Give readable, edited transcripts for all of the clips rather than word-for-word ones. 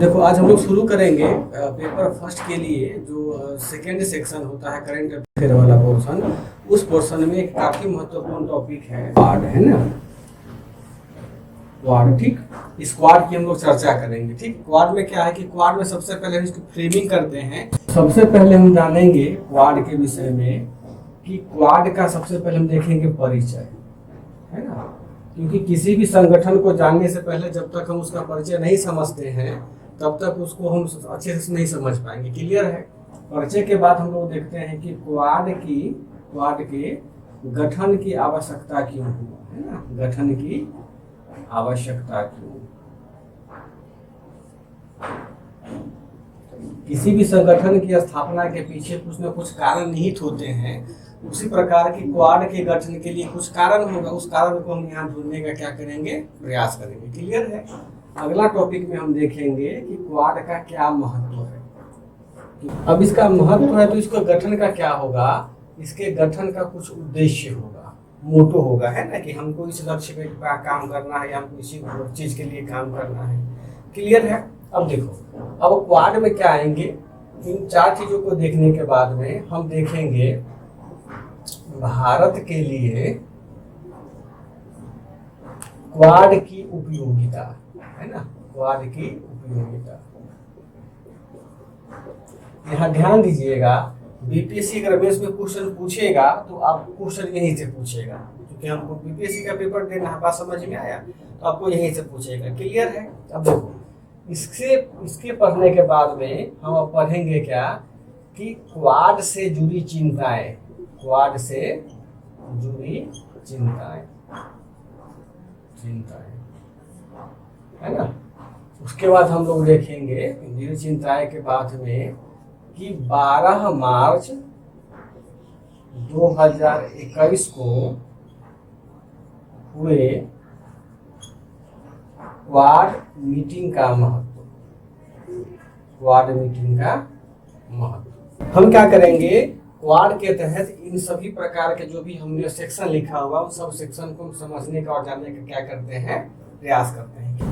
देखो आज हम लोग शुरू करेंगे पेपर फर्स्ट के लिए जो सेकेंड सेक्शन होता है करंट अफेयर वाला पोर्शन। उस पोर्शन में एक काफी महत्वपूर्ण टॉपिक है क्वाड, है ना। क्वाड, ठीक। इस क्वाड की हम लोग चर्चा करेंगे, ठीक। क्वाड में क्या है कि क्वाड में सबसे पहले हम इसकी फ्रेमिंग करते हैं। सबसे पहले हम जानेंगे क्वाड के विषय में कि क्वाड का सबसे पहले हम देखेंगे परिचय, है ना। क्योंकि किसी भी संगठन को जानने से पहले जब तक हम उसका परिचय नहीं समझते हैं तब तक उसको हम अच्छे से नहीं समझ पाएंगे। क्लियर है। परिचय के बाद हम लोग देखते हैं कि क्वाड के गठन की आवश्यकता क्यों हुई, है ना। गठन की आवश्यकता क्यों। किसी भी संगठन की स्थापना के पीछे कुछ न कुछ कारण निहित होते हैं। उसी प्रकार की क्वाड के गठन के लिए कुछ कारण होगा, उस कारण को हम यहाँ ढूंढने का क्या करेंगे, प्रयास करेंगे। क्लियर है। अगला टॉपिक में हम देखेंगे कि क्वाड का क्या महत्व है। अब इसका महत्व है तो इसका गठन का क्या होगा, इसके गठन का कुछ उद्देश्य होगा, मोटो होगा, है ना, कि हमको इस लक्ष्य पे काम करना है या हमको इसी चीज के लिए काम करना है। क्लियर है। अब देखो, अब क्वाड में क्या आएंगे, इन चार चीजों को देखने के बाद में हम देखेंगे भारत के लिए क्वाड की उपयोगिता, है ना। क्वाड की उपयोगिता, यहाँ ध्यान दीजिएगा। बीपीएससी अगर बेस में क्वेश्चन पूछेगा तो आपको क्वेश्चन यहीं से पूछेगा, क्योंकि हमको बीपीएससी का पेपर देना है। बात समझ में आया, तो आपको यहीं से पूछेगा। क्लियर है। अब देखो, इसके पढ़ने के बाद में हम अब पढ़ेंगे क्या कि क्वाड से जुड़ी चिंताएं, क्वाड से जुड़ी चिंताएं, है ना। उसके बाद हम लोग देखेंगे जुड़ी चिंताएं के बाद में कि 12 मार्च 2021 को हुए क्वाड मीटिंग का महत्व, क्वाड मीटिंग का महत्व। हम क्या करेंगे, क्वाड के तहत इन सभी प्रकार के जो भी हमने सेक्शन लिखा हुआ उन सब सेक्शन को समझने का और जानने का क्या करते हैं, प्रयास करते हैं।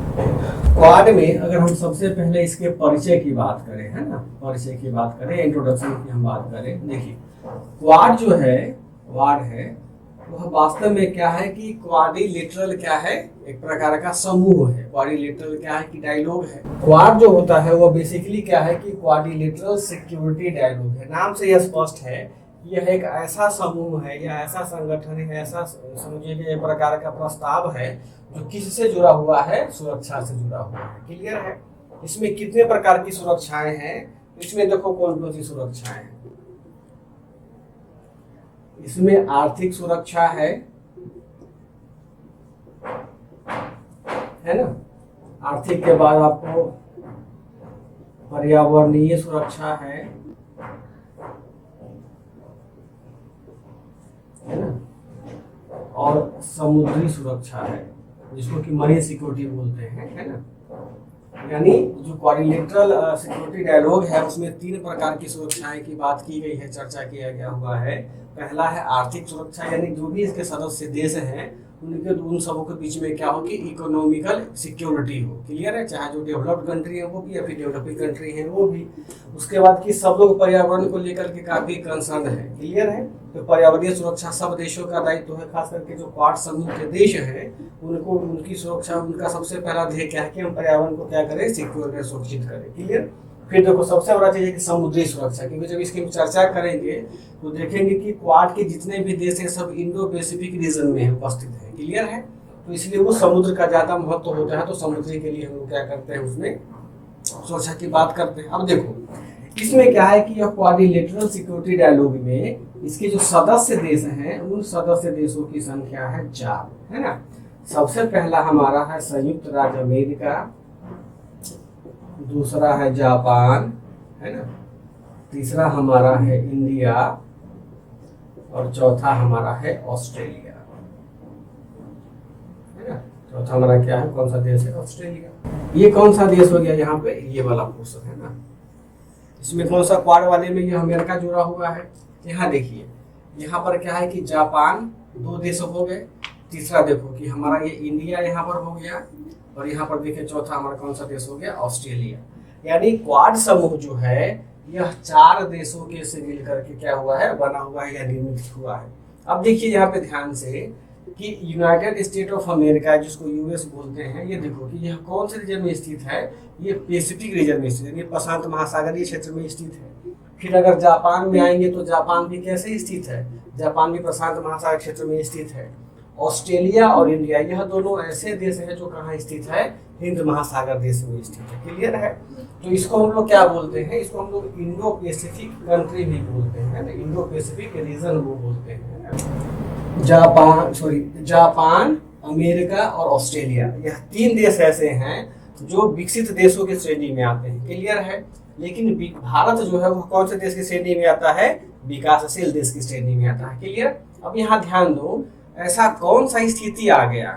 क्वाड में अगर हम सबसे पहले इसके परिचय की बात करें, है ना, परिचय की बात करें, इंट्रोडक्शन की हम बात करें। देखिए, क्वाड जो है, क्वाड है वह वास्तव में क्या है कि क्वाड्रिलेटरल क्या है, एक प्रकार का समूह है। क्वाड्रिलेटरल क्या है कि डायलॉग है। क्वाड जो होता है वो बेसिकली क्या है कि क्वाड्रिलेटरल सिक्योरिटी डायलॉग है। नाम से यह स्पष्ट है, यह एक ऐसा समूह है या ऐसा संगठन है, ऐसा समझिए कि एक प्रकार का प्रस्ताव है जो किससे जुड़ा हुआ है, सुरक्षा से जुड़ा हुआ है। क्लियर है। इसमें कितने प्रकार की सुरक्षाएं हैं, इसमें देखो कौन कौन सी सुरक्षाएं हैं। इसमें आर्थिक सुरक्षा है ना। आर्थिक के बाद आपको पर्यावरणीय सुरक्षा है ना, और समुद्री सुरक्षा है जिसको कि मरीन सिक्योरिटी बोलते हैं, है ना। यानी जो क्वाड्रिलेटरल सिक्योरिटी डायलॉग है उसमें 3 प्रकार की सुरक्षाएं की बात की गई है, चर्चा किया गया हुआ है। पहला है आर्थिक सुरक्षा, यानी जो भी इसके सदस्य देश हैं उन सबों के बीच में क्या हो कि इकोनॉमिकल सिक्योरिटी हो। क्लियर है। चाहे जो डेवलप्ड कंट्री है वो भी या फिर डेवलपिंग कंट्री है वो भी। उसके बाद कि सब लोग पर्यावरण को लेकर के काफी कंसर्न है। क्लियर है। तो पर्यावरणीय सुरक्षा सब देशों का दायित्व है, खास करके जो क्वाड समूह के देश हैं उनको उनकी सुरक्षा, उनका सबसे पहला ध्येय क्या है कि हम पर्यावरण को क्या करें, सिक्योर करें, सुरक्षित करें। क्लियर। फिर देखो सबसे बड़ा चीज है कि समुद्री सुरक्षा, क्योंकि जब इसकी चर्चा करेंगे तो देखेंगे कि क्वाड के जितने भी देश हैं सब इंडो पैसिफिक रीजन में उपस्थित है। क्लियर है। तो इसलिए वो समुद्र का ज्यादा महत्व होता है, तो समुद्री के लिए हम लोग क्या करते हैं, उसमें सुरक्षा की बात करते हैं। अब देखो इसमें क्या है कि यह क्वाड्रिलेटरल सिक्योरिटी डायलॉग में इसके जो सदस्य देश हैं उन सदस्य देशों की संख्या है 4, है ना। सबसे पहला हमारा है संयुक्त राज्य अमेरिका, दूसरा है जापान, है ना, तीसरा हमारा है इंडिया और चौथा हमारा है ऑस्ट्रेलिया, है ना। चौथा हमारा क्या है, कौन सा देश है, ऑस्ट्रेलिया। ये कौन सा देश हो गया, यहाँ पे ये वाला पोर्शन है ना। इसमें कौन सा क्वाड वाले में ये अमेरिका जुड़ा हुआ है। यहाँ देखिए, यहाँ पर क्या है कि जापान 2 देश हो गए, तीसरा देखो कि हमारा ये इंडिया यहाँ पर हो गया, और यहाँ पर देखिए चौथा हमारा कौन सा देश हो गया, ऑस्ट्रेलिया। यानी क्वाड समूह जो है यह 4 देशों के से मिल करके क्या हुआ है, बना हुआ है या निर्मित हुआ है। अब देखिए यहाँ पे ध्यान से कि यूनाइटेड स्टेट ऑफ अमेरिका जिसको यूएस बोलते हैं, ये देखो कि यह कौन से रीजन में स्थित है, ये पैसिफिक रीजन में स्थित है, ये प्रशांत महासागरीय क्षेत्र में स्थित है। फिर अगर जापान में आएंगे तो जापान भी कैसे स्थित है, जापान भी प्रशांत महासागर क्षेत्र में स्थित है। ऑस्ट्रेलिया और इंडिया यह दोनों ऐसे देश हैं जो कहाँ स्थित है, हिंद महासागर देश में स्थित है। क्लियर है। तो इसको हम लोग क्या बोलते हैं, इसको हम लोग इंडो पैसिफिक कंट्री भी बोलते हैं ना, इंडो पैसिफिक रीजन वो बोलते हैं। जापान, अमेरिका और ऑस्ट्रेलिया, यह 3 देश ऐसे हैं जो विकसित देशों की श्रेणी में आते हैं। क्लियर है। लेकिन भारत जो है वो कौन से देश की श्रेणी में आता है, विकासशील देश की श्रेणी में आता है। क्लियर। अब यहाँ ध्यान दो, ऐसा कौन सा स्थिति आ गया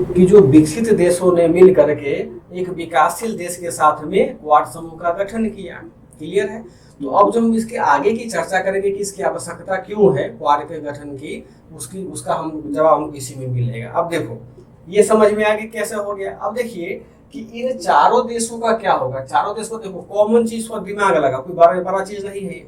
कि जो विकसित देशों ने मिल करके एक विकासशील देश के साथ में क्वाड समूह का गठन किया। क्लियर है। तो अब जो हम इसके आगे की चर्चा करेंगे कि इसकी आवश्यकता क्यों है क्वाड के गठन की, उसका हम जवाब हमको इसी में मिलेगा। अब देखो ये समझ में आ गया कैसे हो गया। अब देखिए कि इन 4 देशों का क्या होगा, 4 देश को देखो कॉमन चीज पर दिमाग लगा, कोई बड़ा चीज नहीं है।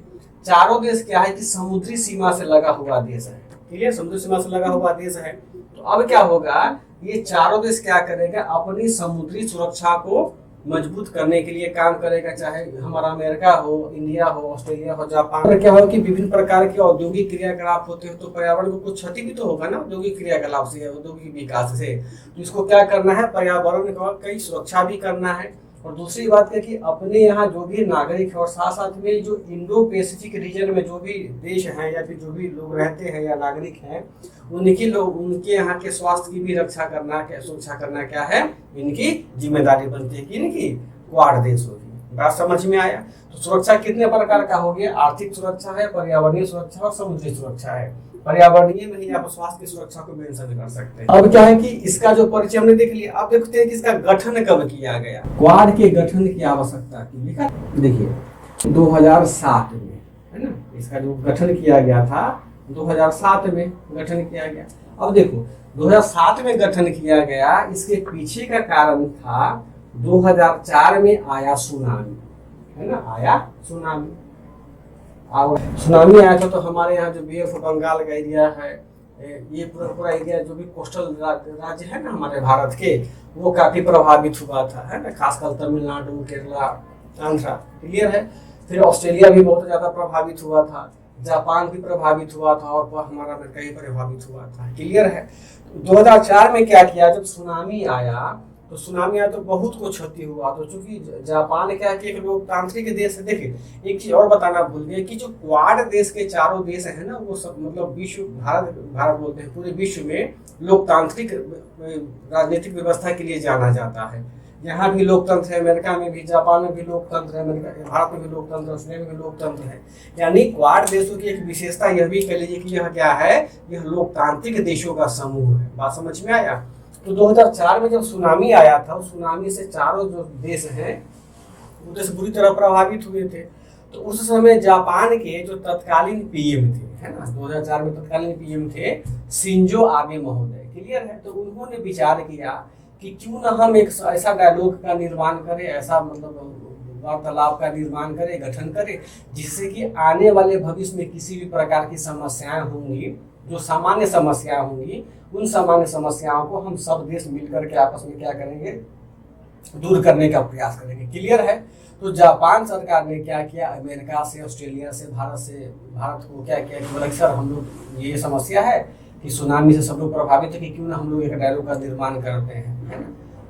4 देश क्या है कि समुद्री सीमा से लगा हुआ देश है। क्लियर। समुद्री सीमा से लगा हुआ देश है। तो अब क्या होगा, ये 4 देश क्या करेगा, अपनी समुद्री सुरक्षा को मजबूत करने के लिए काम करेगा, चाहे हमारा अमेरिका हो, इंडिया हो, ऑस्ट्रेलिया हो, जापान। क्या हो कि विभिन्न प्रकार के औद्योगिक क्रियाकलाप होते हैं तो पर्यावरण को कुछ क्षति भी तो होगा ना औद्योगिक क्रियाकलाप से, औद्योगिक विकास से। तो इसको क्या करना है, पर्यावरण की सुरक्षा भी करना है। और दूसरी बात है कि अपने यहाँ जो भी नागरिक है और साथ साथ में जो इंडो पैसिफिक रीजन में जो भी देश हैं या फिर जो भी लोग रहते हैं या नागरिक हैं, उनके यहाँ के स्वास्थ्य की भी रक्षा करना, सुरक्षा करना क्या है, इनकी जिम्मेदारी बनती है कि इनकी क्वाड देशों की। बात समझ में आया। तो सुरक्षा कितने प्रकार का हो गया, आर्थिक सुरक्षा है, पर्यावरणीय सुरक्षा और समुद्री सुरक्षा है। पर्यावरणीय में ही आप स्वास्थ्य की सुरक्षा को मेंशन कर सकते हैं। अब क्या है कि इसका जो परिचय हमने देख लिया, अब देखते हैं कि इसका गठन कब किया गया। क्वाड के गठन की आवश्यकता की लिखा देखिए 2007 में, है ना। इसका जो गठन किया गया था 2007 में गठन किया गया। अब देखो 2007 में गठन किया गया, इसके पीछे का कारण था 2004 में आया सुनामी, है ना, आया सुनामी। सुनामी आया था तो हमारे यहाँ जो बे ऑफ बंगाल का एरिया है, ये पूरा एरिया जो भी कोस्टल राज्य है ना हमारे भारत के, वो काफी प्रभावित हुआ था, है ना, खासकर तमिलनाडु, केरला, आंध्रा। क्लियर है। फिर ऑस्ट्रेलिया भी बहुत ज्यादा प्रभावित हुआ था, जापान भी प्रभावित हुआ था और हमारा अमेरिका भी प्रभावित हुआ था। क्लियर है। 2004 में क्या किया, जब सुनामी आया तो बहुत कुछ क्षति हुआ। तो चूंकि जापान क्या है कि एक लोकतांत्रिक देश है। देखिए एक चीज और बताना भूल गए कि जो क्वाड देश के 4 देश है ना, वो सब मतलब विश्व, भारत बोलते हैं, पूरे विश्व में लोकतांत्रिक राजनीतिक व्यवस्था के लिए जाना जाता है। यहाँ भी लोकतंत्र है, अमेरिका में भी, जापान में भी लोकतंत्र है, भारत में भी लोकतंत्र, ऑस्ट्रेलिया में भी लोकतंत्र है। यानी क्वाड देशों की एक विशेषता यह भी कह लीजिए कि यह क्या है, यह लोकतांत्रिक देशों का समूह है। बात समझ में आया। तो 2004 में जब सुनामी आया था, उस सुनामी से 4 जो देश हैं वो देश बुरी तरह प्रभावित हुए थे। तो उस समय जापान के जो तत्कालीन पीएम थे, है ना, 2004 में तत्कालीन पीएम थे शिंजो आबे महोदय। क्लियर है। तो उन्होंने विचार किया कि क्यों ना हम एक ऐसा डायलॉग का निर्माण करें, ऐसा मतलब वार्तालाप का निर्माण करें, गठन करें, जिससे कि आने वाले भविष्य में किसी भी प्रकार की समस्याएं होंगी, जो सामान्य समस्याएं होंगी, उन सामान्य समस्याओं को हम सब देश मिलकर के आपस में क्या करेंगे, दूर करने का प्रयास करेंगे। क्लियर है। तो जापान सरकार ने क्या किया, अमेरिका से, ऑस्ट्रेलिया से, भारत को क्या किया कि बोला सर हम लोग ये समस्या है कि सुनामी से सब लोग प्रभावित है, कि क्यों ना हम लोग एक डायलॉग का निर्माण करते हैं, है ना।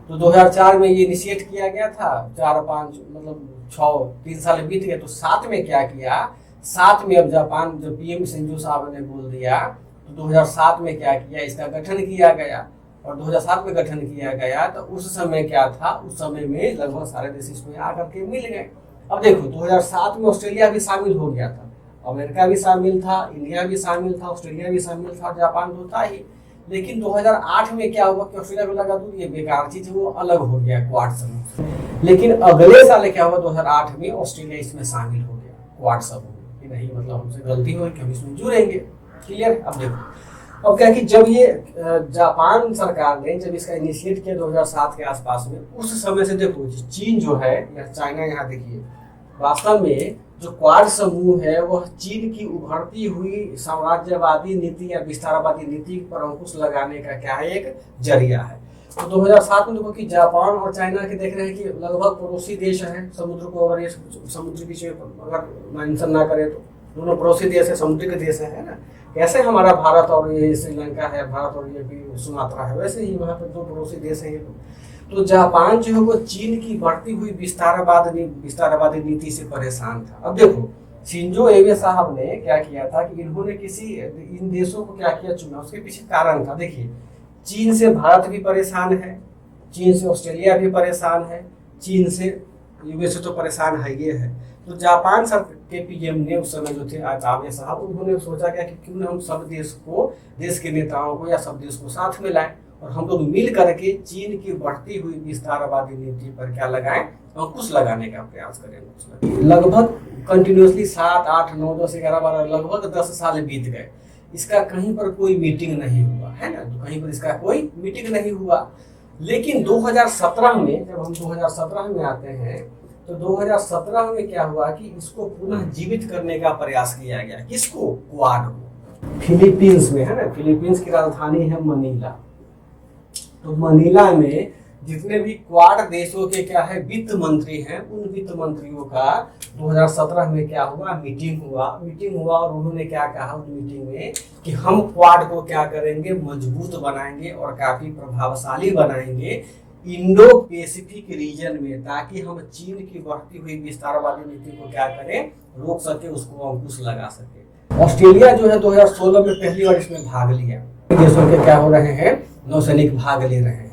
तो 2004 में ये इनिशिएट किया गया था। 4-5 मतलब 3 साल बीत गए। तो 7 में क्या किया, 7 में अब जापान जो पीएम शिंजो साहब ने बोल दिया, तो 2007 में क्या किया, इसका गठन किया गया। और 2007 में गठन किया गया तो उस समय क्या था, उस समय में लगभग सारे देश इसमें आकर के मिल गए। अब देखो 2007 में ऑस्ट्रेलिया भी शामिल हो गया था, अमेरिका भी शामिल था, इंडिया भी शामिल था, ऑस्ट्रेलिया भी शामिल था, जापान तो था ही। लेकिन 2008 में क्या हुआ कि ऑस्ट्रेलिया को लगा तो ये बेकार चीज, वो अलग हो गया क्वाड समूह। लेकिन अगले साल क्या हुआ, 2008 में ऑस्ट्रेलिया इसमें शामिल हो गया क्वाड समूह। नहीं मतलब हमसे गलती हुई कि हम इसमें जुड़ेंगे। क्लियर। अब देखो अब क्या कि जब ये जापान सरकार ने जब इसका इनिशिएट किया 2007 के आसपास में, उस समय से देखो चीन जो है या चाइना, यहाँ देखिए वास्तव में जो क्वाड समूह है वह चीन की उभरती हुई साम्राज्यवादी नीति या विस्तारवादी नीति पर अंकुश लगाने का क्या है, एक जरिया है। तो 2007 में देखो कि जापान और चाइना के देख रहे हैं कि लगभग पड़ोसी देश हैं, समुद्र को अगर ये समुद्री बीच में अगर मेंशन ना करें तो दोनों पड़ोसी देश है, समुद्री के देश है ना। कैसे हमारा भारत और ये श्रीलंका है, भारत और ये भी सुमात्रा है, वैसे ही वहाँ पर दो पड़ोसी देश हैं। तो जापान जो है वो चीन की बढ़ती हुई विस्तारवादी नीति से परेशान था। अब देखो शिंजो एबे साहब ने क्या किया था कि इन्होंने इन देशों को क्या किया, चुना। उसके पीछे कारण था। देखिए चीन से भारत भी परेशान है, चीन से ऑस्ट्रेलिया भी परेशान है, चीन से यूएसए तो परेशान है ये है। तो जापान सर के पीएम ने उस समय जो थे आबे साहब, उन्होंने सोचा क्या कि क्यों ना हम सब देश के नेताओं को या सब देश को साथ में लाएं और हम लोग मिल करके चीन की बढ़ती हुई विस्तारवादी नीति पर क्या लगाएं, अंकुश लगाने का प्रयास करें। लगभग कंटिन्यूसली 7, 8, 9, 10, 11, 12 लगभग 10 साल बीत गए, इसका कहीं पर कोई मीटिंग नहीं हुआ है ना। तो कहीं पर इसका कोई मीटिंग नहीं हुआ। लेकिन 2017 में जब हम 2017 में आते हैं तो 2017 में क्या हुआ कि इसको पुनः जीवित करने का प्रयास किया गया। किसको? क्वाड को। फिलीपींस में है ना, फिलीपींस की राजधानी है मनीला। तो मनीला में जितने भी क्वाड देशों के क्या है वित्त मंत्री हैं, उन वित्त मंत्रियों का 2017 में क्या हुआ, मीटिंग हुआ और उन्होंने क्या कहा उस मीटिंग में कि हम क्वाड को क्या करेंगे, मजबूत बनाएंगे और काफी प्रभावशाली बनाएंगे इंडो पैसिफिक रीजन में, ताकि हम चीन की बढ़ती हुई विस्तारवादी नीति को क्या करें, रोक सके, उसको अंकुश लगा सके। ऑस्ट्रेलिया जो है 2016 में पहली बार इसमें भाग लिया। देशों के क्या हो रहे हैं, नौसैनिक भाग ले रहे हैं।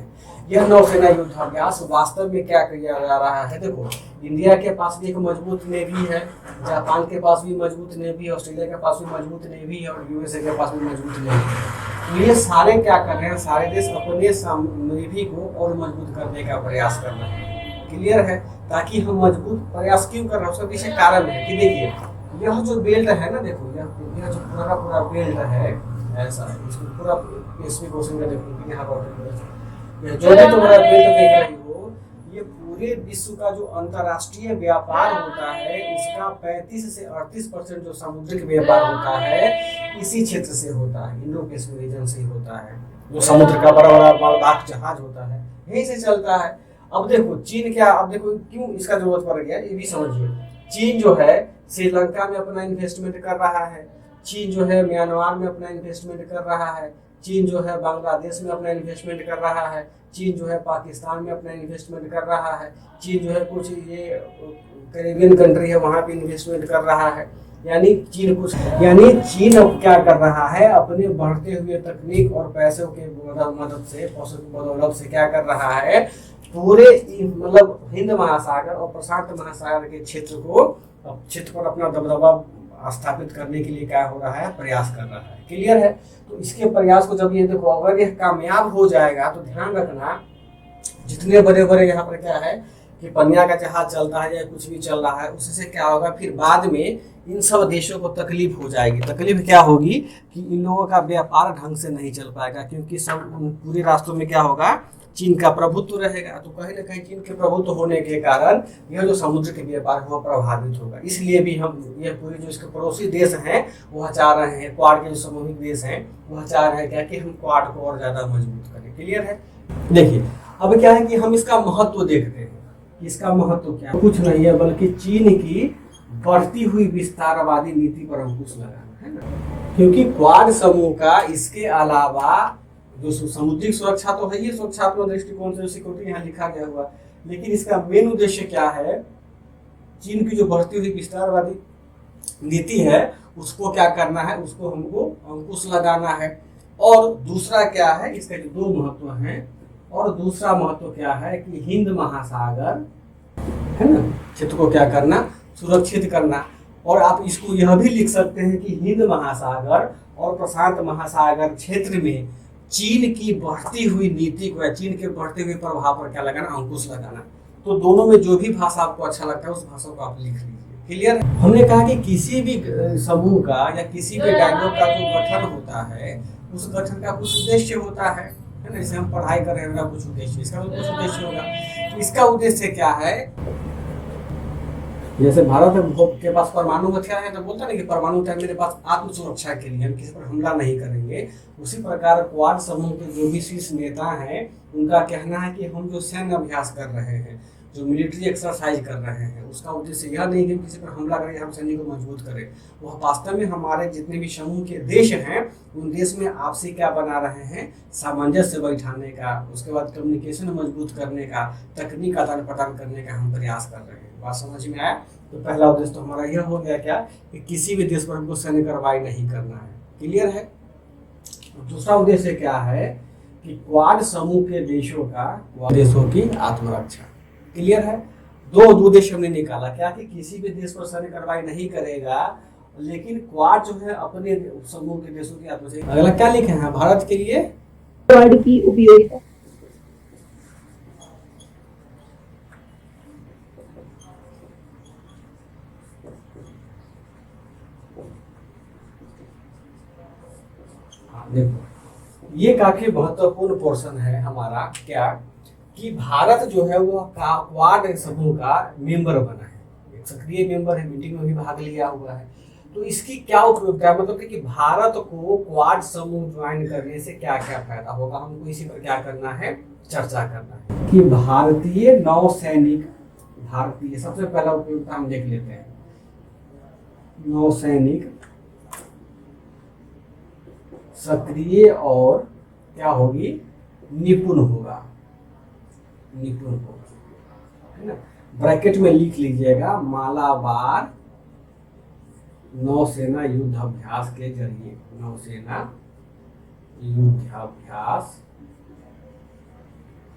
यह नौसेना युद्धाभ्यास वास्तव में क्या किया जा रहा है, देखो इंडिया के पास भी एक मजबूत नेवी है, जापान के पास भी मजबूत नेवी है, ऑस्ट्रेलिया के पास भी मजबूत नेवी है और यूएसए के पास भी मजबूत नेवी है। तो ये सारे क्या कर रहे हैं, सारे देश अपने नेवी को और मजबूत करने का प्रयास कर रहे हैं। क्लियर है? ताकि हम मजबूत प्रयास क्यों कर रहे हैं, उसका पीछे कारण है कि देखिए यह जो बेल्ट है ना, देखो यह जो पूरा बेल्ट है ऐसा है, इसको पूरा पैसिफिक ओशन का देखो यहाँ पर जो भी तुम्हारा बेल्ट देख रही हो, ये पूरे विश्व का जो अंतर्राष्ट्रीय व्यापार होता है इसका 35 से 38% जो समुद्रिक व्यापार होता है इसी क्षेत्र से होता है, इंडो पैसिफिक रीजन से ही होता है। जो समुद्र का बड़ा बड़ा मालवाहक जहाज होता है यहीं से चलता है। अब देखो चीन क्या, अब देखो क्यों इसका जरूरत पड़ गया ये भी समझिए। चीन जो है श्रीलंका में अपना इन्वेस्टमेंट कर रहा है, चीन जो है म्यांमार में अपना इन्वेस्टमेंट कर रहा है, चीन जो है बांग्लादेश में अपना इन्वेस्टमेंट कर रहा है, चीन जो है पाकिस्तान में अपना इन्वेस्टमेंट कर रहा है, चीन जो है कुछ ये कैरेबियन कंट्री है वहाँ पे इन्वेस्टमेंट कर रहा है। यानी चीन अब क्या कर रहा है, अपने बढ़ते हुए तकनीक और पैसों के मदद से, पैसों की बदौलत से क्या कर रहा है, पूरे मतलब हिंद महासागर और प्रशांत महासागर के क्षेत्र पर अपना दबदबा स्थापित करने के लिए क्या हो रहा है, प्रयास कर रहा है। क्लियर है? तो इसके प्रयास को जब ये देखो अगर यह कामयाब हो जाएगा तो ध्यान रखना जितने बड़े बड़े यहाँ पर क्या है कि पनिया का जहाज चलता है या कुछ भी चल रहा है, उससे क्या होगा फिर बाद में इन सब देशों को तकलीफ हो जाएगी। तकलीफ क्या होगी कि इन लोगों का व्यापार ढंग से नहीं चल पाएगा, क्योंकि सब पूरे रास्तों में क्या होगा, चीन का प्रभुत्व रहेगा। तो कहीं ना कहीं चीन के प्रभुत्व होने के कारण यह जो समुद्र के व्यापार है वह प्रभावित होगा। इसलिए भी हम यह पूरे जो इसके पड़ोसी देश हैं वह चाह रहे हैं, क्वाड के जो सामूहिक देश हैं वह चाह रहे हैं क्या कि हम क्वाड को और ज्यादा मजबूत करें। क्लियर है? देखिए अब क्या है कि हम इसका महत्व देखते हैं। इसका महत्व क्या है, कुछ नहीं है बल्कि चीन की बढ़ती हुई विस्तारवादी नीति पर अंकुश लगाना है ना। क्योंकि क्वाड समूह का इसके अलावा जो समुद्री सुरक्षा तो है, ये सुरक्षात्मक दृष्टिकोण से सिक्योरिटी यहाँ लिखा गया हुआ, लेकिन इसका मेन उद्देश्य क्या है, चीन की जो बढ़ती हुई विस्तारवादी नीति है उसको क्या करना है, उसको हमको अंकुश लगाना है। और दूसरा क्या है, इसका जो दो महत्व हैं, और दूसरा महत्व क्या है कि हिंद महासागर है ना क्षेत्र को क्या करना, सुरक्षित करना। और आप इसको यह भी लिख सकते हैं कि हिंद महासागर और प्रशांत महासागर क्षेत्र में चीन की बढ़ती हुई नीति को या चीन के बढ़ते हुए प्रभाव पर क्या लगाना, अंकुश लगाना। तो दोनों में जो भी भाषा आपको अच्छा लगता है उस भाषा को आप लिख लीजिए। क्लियर? हमने कहा कि किसी भी समूह का या किसी भी डायलॉग का जो गठन होता है उस गठन का कुछ उद्देश्य होता है ना। जैसे हम पढ़ाई कर रहे हैं, मेरा कुछ उद्देश्य, इसका भी कुछ उद्देश्य होगा। तो इसका उद्देश्य क्या है? जैसे भारत के पास परमाणु हथियार है, तो बोलता नहीं कि परमाणु हथियार मेरे पास आत्म सुरक्षा के लिए, हम किसी पर हमला नहीं करेंगे। उसी प्रकार क्वाड समूह के जो भी शीर्ष नेता हैं, उनका कहना है कि हम जो सैन्य अभ्यास कर रहे हैं, जो मिलिट्री एक्सरसाइज कर रहे हैं, उसका उद्देश्य यह नहीं कि किसी पर हमला करें, हम सैन्य को मजबूत करें। वह वास्तव में हमारे जितने भी समूह के देश हैं, उन देश में आपसी क्या बना रहे हैं, सामंजस्य बैठाने का, उसके बाद कम्युनिकेशन मजबूत करने का, तकनीक आदान प्रदान करने का हम प्रयास कर रहे हैं। बात समझ में आया? तो पहला उद्देश्य तो हमारा यह हो गया क्या, कि किसी भी देश पर हमको सैन्य कार्रवाई नहीं करना है। क्लियर है? दूसरा उद्देश्य क्या है कि क्वाड समूह के देशों की आत्मरक्षा। क्लियर है? दो उद्देश्य हमने निकाला, क्या कि किसी भी देश पर सैन्य कार्रवाई नहीं करेगा, लेकिन क्वाड जो है अपने समूह के देशों की आत्मरक्षा। अगला क्या लिखे हैं, भारत के लिए क्वाड की उपयोगिता। देखो, ये काफी महत्वपूर्ण पोर्शन है हमारा, क्या कि भारत जो है वो क्वाड समूह का मेंबर बना है, एक सक्रिय मेंबर है, मीटिंग में भी भाग लिया हुआ है। तो इसकी क्या उपयोगिता है, मतलब कि भारत को क्वाड समूह ज्वाइन करने से क्या क्या फायदा होगा, हमको इसी पर क्या करना है, चर्चा करना है। कि भारतीय नौसैनिक, भारतीय सबसे पहला उपयोगिता हम देख लेते हैं, नौसैनिक सक्रिय और क्या होगी, निपुण होगा, निपुण होगा, है ना। ब्रैकेट में लिख लीजिएगा, मालाबार नौसेना युद्ध अभ्यास के जरिए, नौसेना युद्धाभ्यास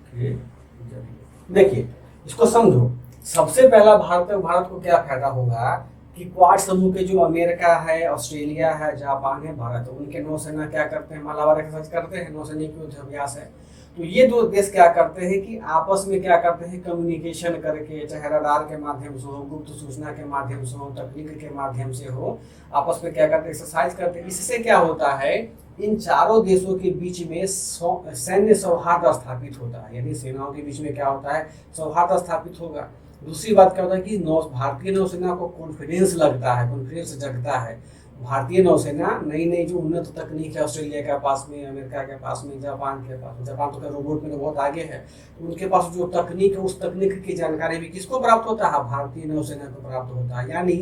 के जरिए। देखिए इसको समझो, सबसे पहला भारत को क्या फायदा होगा कि क्वाड समूह के जो अमेरिका है, ऑस्ट्रेलिया है, जापान है, भारत है, उनके नौसेना क्या करते हैं, मालाबार एक्सरसाइज करते हैं, नौसैनिक युद्ध अभ्यास है। तो ये दो देश क्या करते हैं कि आपस में क्या करते हैं, कम्युनिकेशन करके, चाहे रडार के माध्यम से हो, गुप्त सूचना के माध्यम से हो, तकनीक के माध्यम से हो, आपस में क्या करते हैं, एक्सरसाइज करते हैं। इससे क्या होता है, इन चारों देशों के बीच में सैन्य सौहार्द स्थापित होता है, यानी सेनाओं के बीच में क्या होता है, सौहार्द स्थापित होगा। दूसरी बात क्या होता है कि भारतीय नौसेना को कॉन्फिडेंस लगता है, कॉन्फिडेंस जगता है। भारतीय नौसेना नई नई जो उन्नत तकनीक है, ऑस्ट्रेलिया के पास में, अमेरिका के पास में, जापान के पास में, जापान तो रोबोट में तो बहुत आगे है, तो उनके पास जो तकनीक है, उस तकनीक की जानकारी भी किसको प्राप्त होता है, भारतीय नौसेना को प्राप्त होता है। यानी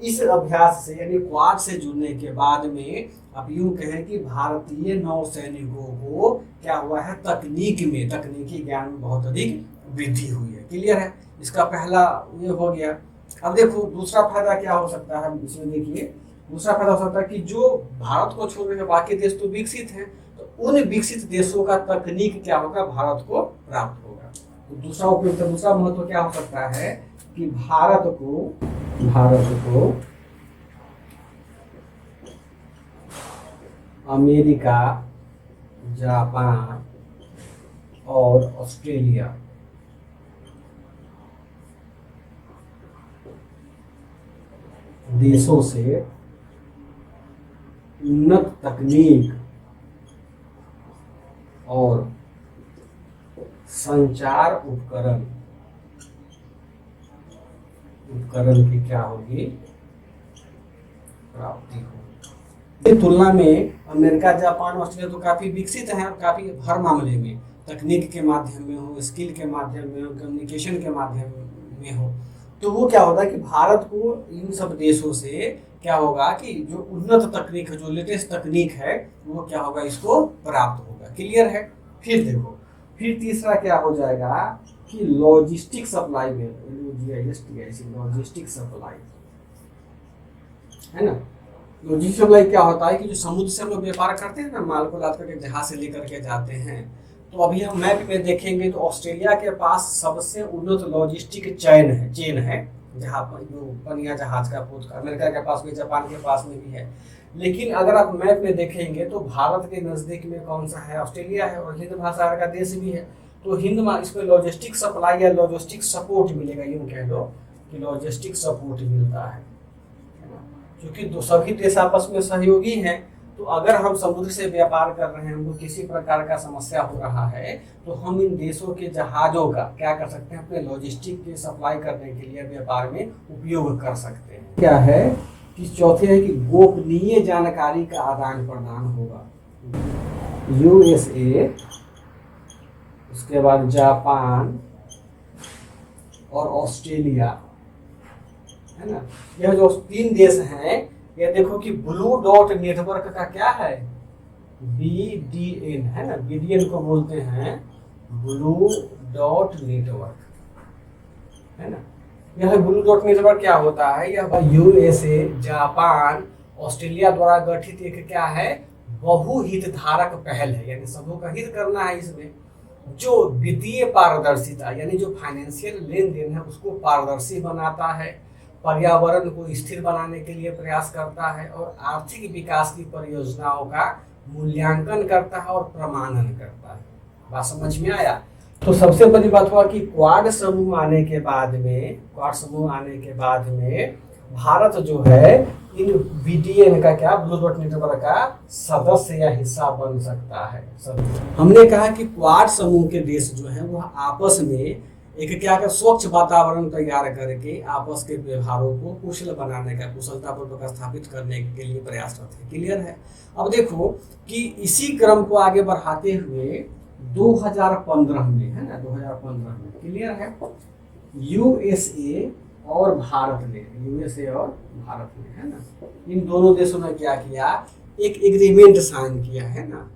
इस अभ्यास से, यानी क्वाड से जुड़ने के बाद में अब यूं कहें कि भारतीय नौसैनिकों को क्या हुआ है, तकनीकी ज्ञान में बहुत अधिक वृद्धि हुई है। क्लियर है? इसका पहला ये हो गया। अब देखो दूसरा फायदा क्या हो सकता है इसमें, देखिए दूसरा फायदा हो सकता है कि जो भारत को छोड़ के बाकी देश तो विकसित हैं, तो उन विकसित देशों का तकनीक क्या होगा, भारत को प्राप्त होगा। तो दूसरा उपयोग, दूसरा महत्व क्या हो सकता है कि भारत को अमेरिका, जापान और ऑस्ट्रेलिया देशों से उन्नत तकनीक और संचार उपकरण की क्या होगी, प्राप्ति होगी। इस तुलना में अमेरिका, जापान, ऑस्ट्रेलिया तो काफी विकसित हैं, और काफी हर मामले में, तकनीक के माध्यम में हो, स्किल के माध्यम में हो, कम्युनिकेशन के माध्यम में हो। तो वो क्या होता है कि भारत को इन सब देशों से क्या होगा कि जो उन्नत तकनीक है, जो लेटेस्ट तकनीक है, वो क्या होगा, इसको प्राप्त होगा। क्लियर है? फिर देखो, फिर तीसरा क्या हो जाएगा कि लॉजिस्टिक सप्लाई में, लॉजिस्टिक सप्लाई है ना। लॉजिस्टिक सप्लाई क्या होता है कि जो समुद्र से हम लोग व्यापार करते हैं ना, माल को लाद करके जहाज से लेकर के जाते हैं, तो अभी हम मैप में देखेंगे तो ऑस्ट्रेलिया के पास सबसे उन्नत लॉजिस्टिक चेन है, जहाँ पर जो पनिया जहाज का पोत का, अमेरिका के पास में, जापान के पास में भी है। लेकिन अगर आप मैप में देखेंगे तो भारत के नजदीक में कौन सा है, ऑस्ट्रेलिया है, और हिंद महासागर का देश भी है। तो इसमें लॉजिस्टिक सप्लाई या लॉजिस्टिक सपोर्ट मिलेगा, यूँ कह लो कि लॉजिस्टिक सपोर्ट मिलता है ना, क्योंकि सभी देश आपस में सहयोगी हैं। तो अगर हम समुद्र से व्यापार कर रहे हैं, हमको किसी प्रकार का समस्या हो रहा है, तो हम इन देशों के जहाजों का क्या कर सकते हैं, अपने लॉजिस्टिक के सप्लाई करने के लिए व्यापार में उपयोग कर सकते हैं। क्या है कि चौथे है कि गोपनीय जानकारी का आदान प्रदान होगा। यूएसए, उसके बाद जापान और ऑस्ट्रेलिया, है ना, यह जो 3 देश हैं, ये देखो कि ब्लू डॉट नेटवर्क का क्या है, BDN, है ना, BDN को बोलते हैं ब्लू डॉट नेटवर्क, है ना। यह ब्लू डॉट नेटवर्क क्या होता है, यह यूएसए, जापान, ऑस्ट्रेलिया द्वारा गठित एक क्या है, बहुहित धारक पहल है, यानी सबों का हित करना है इसमें, जो वित्तीय पारदर्शिता यानी जो फाइनेंशियल लेन देन है उसको पारदर्शी बनाता है, पर्यावरण को स्थिर बनाने के लिए प्रयास करता है, और आर्थिक विकास की परियोजनाओं का मूल्यांकन करता है और प्रमाणन करता है। बात समझ में आया? तो सबसे बड़ी बात हुआ कि क्वाड समूह आने के बाद में भारत जो है इन BDN का क्या, ब्लू डॉट नेटवर्क का सदस्य या हिस्सा बन सकता है। हमने कहा कि क्वाड समूह के देश जो है वह आपस में एक क्या कर स्वच्छ वातावरण तैयार करके आपस के व्यवहारों को कुशल बनाने का, कुशलतापूर्वक स्थापित करने के लिए प्रयासरत है। क्लियर है? अब देखो कि इसी क्रम को आगे बढ़ाते हुए 2015 में, है ना, 2015 में, क्लियर है, यूएसए और भारत ने, है ना, इन दोनों देशों ने क्या किया, एक एग्रीमेंट साइन किया है ना,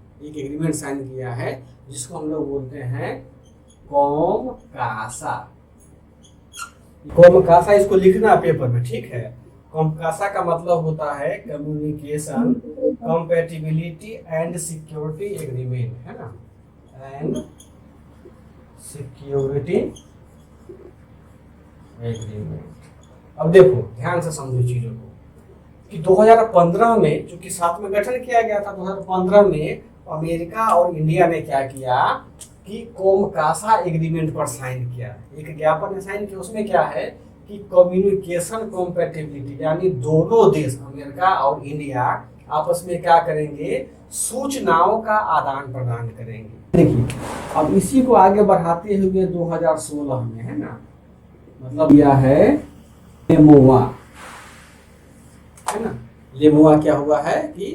जिसको हम लोग बोलते हैं कॉमकासा। इसको लिखना पेपर में, ठीक है। कॉमकासा का मतलब होता है communication compatibility and security agreement, है ना, एंड सिक्योरिटी एग्रीमेंट। अब देखो ध्यान से समझो चीजों को कि 2015 में, चूंकि साथ में गठन किया गया था, 2015 में अमेरिका और इंडिया ने क्या किया कि कॉमकासा एग्रीमेंट पर साइन किया, एक ज्ञापन साइन किया। उसमें क्या है कि कम्युनिकेशन कंपैटिबिलिटी, यानी दोनों देश अमेरिका और इंडिया आपस में क्या करेंगे, सूचनाओं का आदान प्रदान करेंगे। देखिए अब इसी को आगे बढ़ाते हुए 2016 में, है ना, मतलब यह है लेमोआ, है ना, लेमोआ क्या हुआ है कि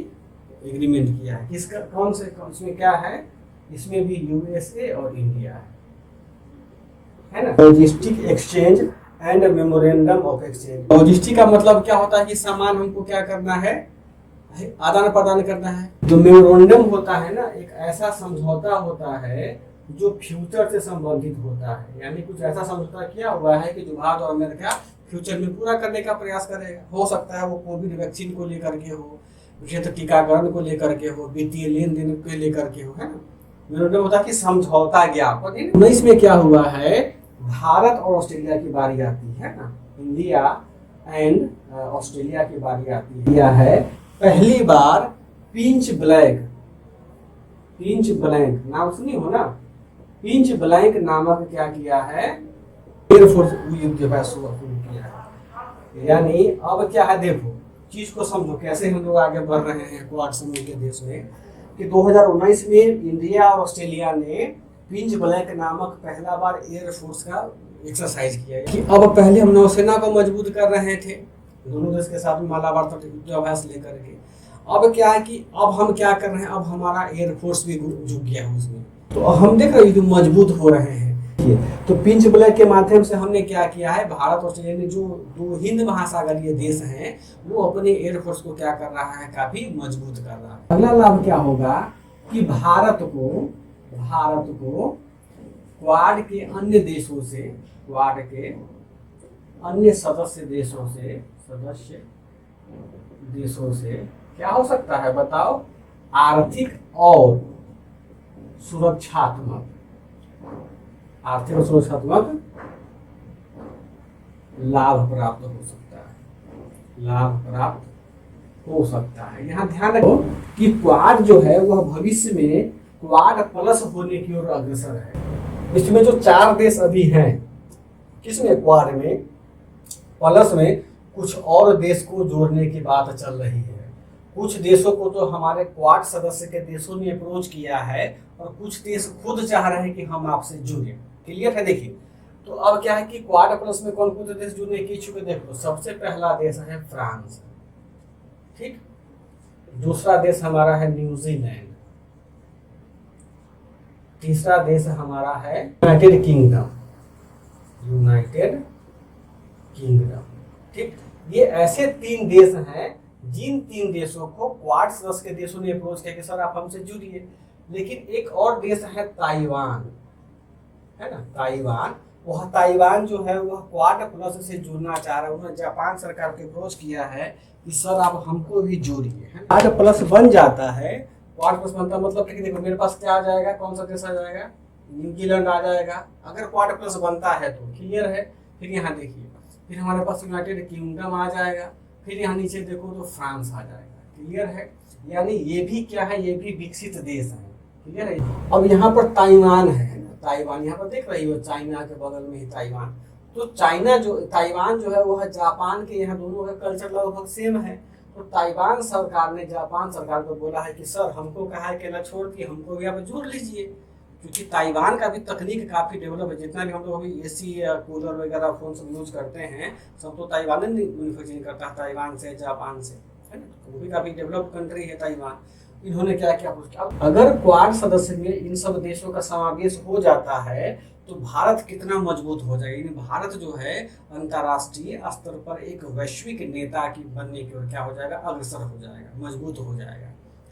एग्रीमेंट किया है, किसका, कौन से, इसमें क्या है, इसमें भी यूएसए और इंडिया है ना। Logistic exchange and memorandum of exchange. Logistic का मतलब क्या होता है कि सामान हमको क्या करना है, आदान प्रदान करना है। जो मेमोरेंडम होता है ना, एक ऐसा समझौता होता है जो फ्यूचर से संबंधित होता है, यानी कुछ ऐसा समझौता किया हुआ है कि जो भारत और अमेरिका फ्यूचर में पूरा करने का प्रयास करेगा। हो सकता है वो कोविड वैक्सीन को लेकर के हो, क्षेत्र टीकाकरण को लेकर के हो, वित्तीय लेन देन को लेकर के हो, है ना। मेमोरेंडम होता है कि समझौता ज्ञापन। 19 में क्या हुआ है, भारत और ऑस्ट्रेलिया की बारी आती है ना, इंडिया एंड ऑस्ट्रेलिया की बारी आती है। यह है पहली बार पिंच ब्लैंक नाम सुनी हो ना, पिंच ब्लैंक नामक क्या किया है, एयरफोर्स युद्धाभ्यास शुरू किया है। यानी अब क्या है, देखो चीज को समझो कैसे हम लोग आगे बढ़ रहे हैं क्वाड समूह के देश में, कि 2019 में इंडिया और ऑस्ट्रेलिया ने पिंच ब्लैंक नामक पहला बार एयरफोर्स का एक्सरसाइज किया कि अब पहले हम नौसेना को मजबूत कर रहे थे दोनों देश के साथ में मालाबार तक युद्धाभ्यास लेकर के। अब क्या है कि अब हम क्या कर रहे हैं, अब हमारा एयरफोर्स भी झुक गया है उसमें, तो हम देख रहे हैं जो मजबूत हो रहे हैं। तो पिंच ब्लैंक के माध्यम से हमने क्या किया है, भारत और ऑस्ट्रेलिया ने जो दो हिंद महासागरीय देश हैं वो अपने एयरफोर्स को क्या कर रहा है, काफी मजबूत कर रहा है। अगला लाभ क्या होगा कि भारत को क्वाड के अन्य देशों से, क्वाड के अन्य सदस्य देशों से क्या हो सकता है बताओ, आर्थिक और सुरक्षात्मक लाभ प्राप्त हो सकता है। यहाँ ध्यान रखो कि क्वाड जो है वह भविष्य में क्वाड प्लस होने की ओर अग्रसर है। इसमें जो 4 देश अभी हैं, किसमें, क्वाड में, प्लस में कुछ और देश को जोड़ने की बात चल रही है। कुछ देशों को तो हमारे क्वाड सदस्य के देशों ने अप्रोच किया है और कुछ देश खुद चाह रहे हैं कि हम आपसे जुड़े। क्लियर है? देखिए, तो अब क्या है कि क्वाड प्लस में कौन कौन से देश जुड़ने की इच्छुक है? देखो, सबसे पहला देश है फ्रांस, ठीक। दूसरा देश हमारा है न्यूजीलैंड। तीसरा देश हमारा है यूनाइटेड किंगडम। यूनाइटेड किंगडम, ठीक। ये ऐसे 3 देश हैं जिन 3 देशों को क्वाड सदस्य के देशों ने अप्रोच किया कि सर आप हमसे जुड़िए। लेकिन एक और देश है ताइवान, है ना, ताइवान। वह ताइवान जो है वह क्वाड प्लस से जुड़ना चाह रहा है। उन्होंने जापान सरकार को अप्रोच किया है कि सर आप हमको भी जोड़िए। क्वाड प्लस बन जाता है, क्वाड प्लस बनता मतलब कि देखो मेरे पास क्या आ जाएगा, कौन सा देश आ जाएगा, न्यूजीलैंड आ जाएगा अगर क्वाड प्लस बनता है तो। क्लियर है? फिर यहाँ देखिए, फिर हमारे पास यूनाइटेड किंगडम आ जाएगा, फिर यहाँ नीचे देखो तो फ्रांस आ जाएगा। क्लियर है? यानी ये भी क्या है, ये भी विकसित देश है। क्लियर है? अब यहाँ पर ताइवान है, ताइवान यहाँ पर देख रही हो, चाइना के बगल में ही ताइवान। तो ताइवान जो है वह जापान के, यहाँ दोनों का कल्चर लगभग सेम है। तो ताइवान सरकार ने जापान सरकार को बोला है कि सर हमको कहा है अकेला छोड़ के हमको भी आप जोड़ लीजिए, क्योंकि ताइवान का भी तकनीक काफी डेवलप है। जितना भी हम लोग अभी एसी या कूलर वगैरह फोन सब यूज करते हैं सब तो ताइवान ने मैन्युफैक्चरिंग करता है, ताइवान से, जापान से, है ना। वो भी काफी डेवलप कंट्री है ताइवान। इन्होंने क्या किया, अगर क्वाड सदस्य में इन सब देशों का समावेश हो जाता है तो भारत कितना मजबूत हो जाएगा। भारत जो है अंतर्राष्ट्रीय स्तर पर एक वैश्विक नेता की बनने की ओर क्या हो जाएगा, अग्रसर हो जाएगा, मजबूत हो जाएगा,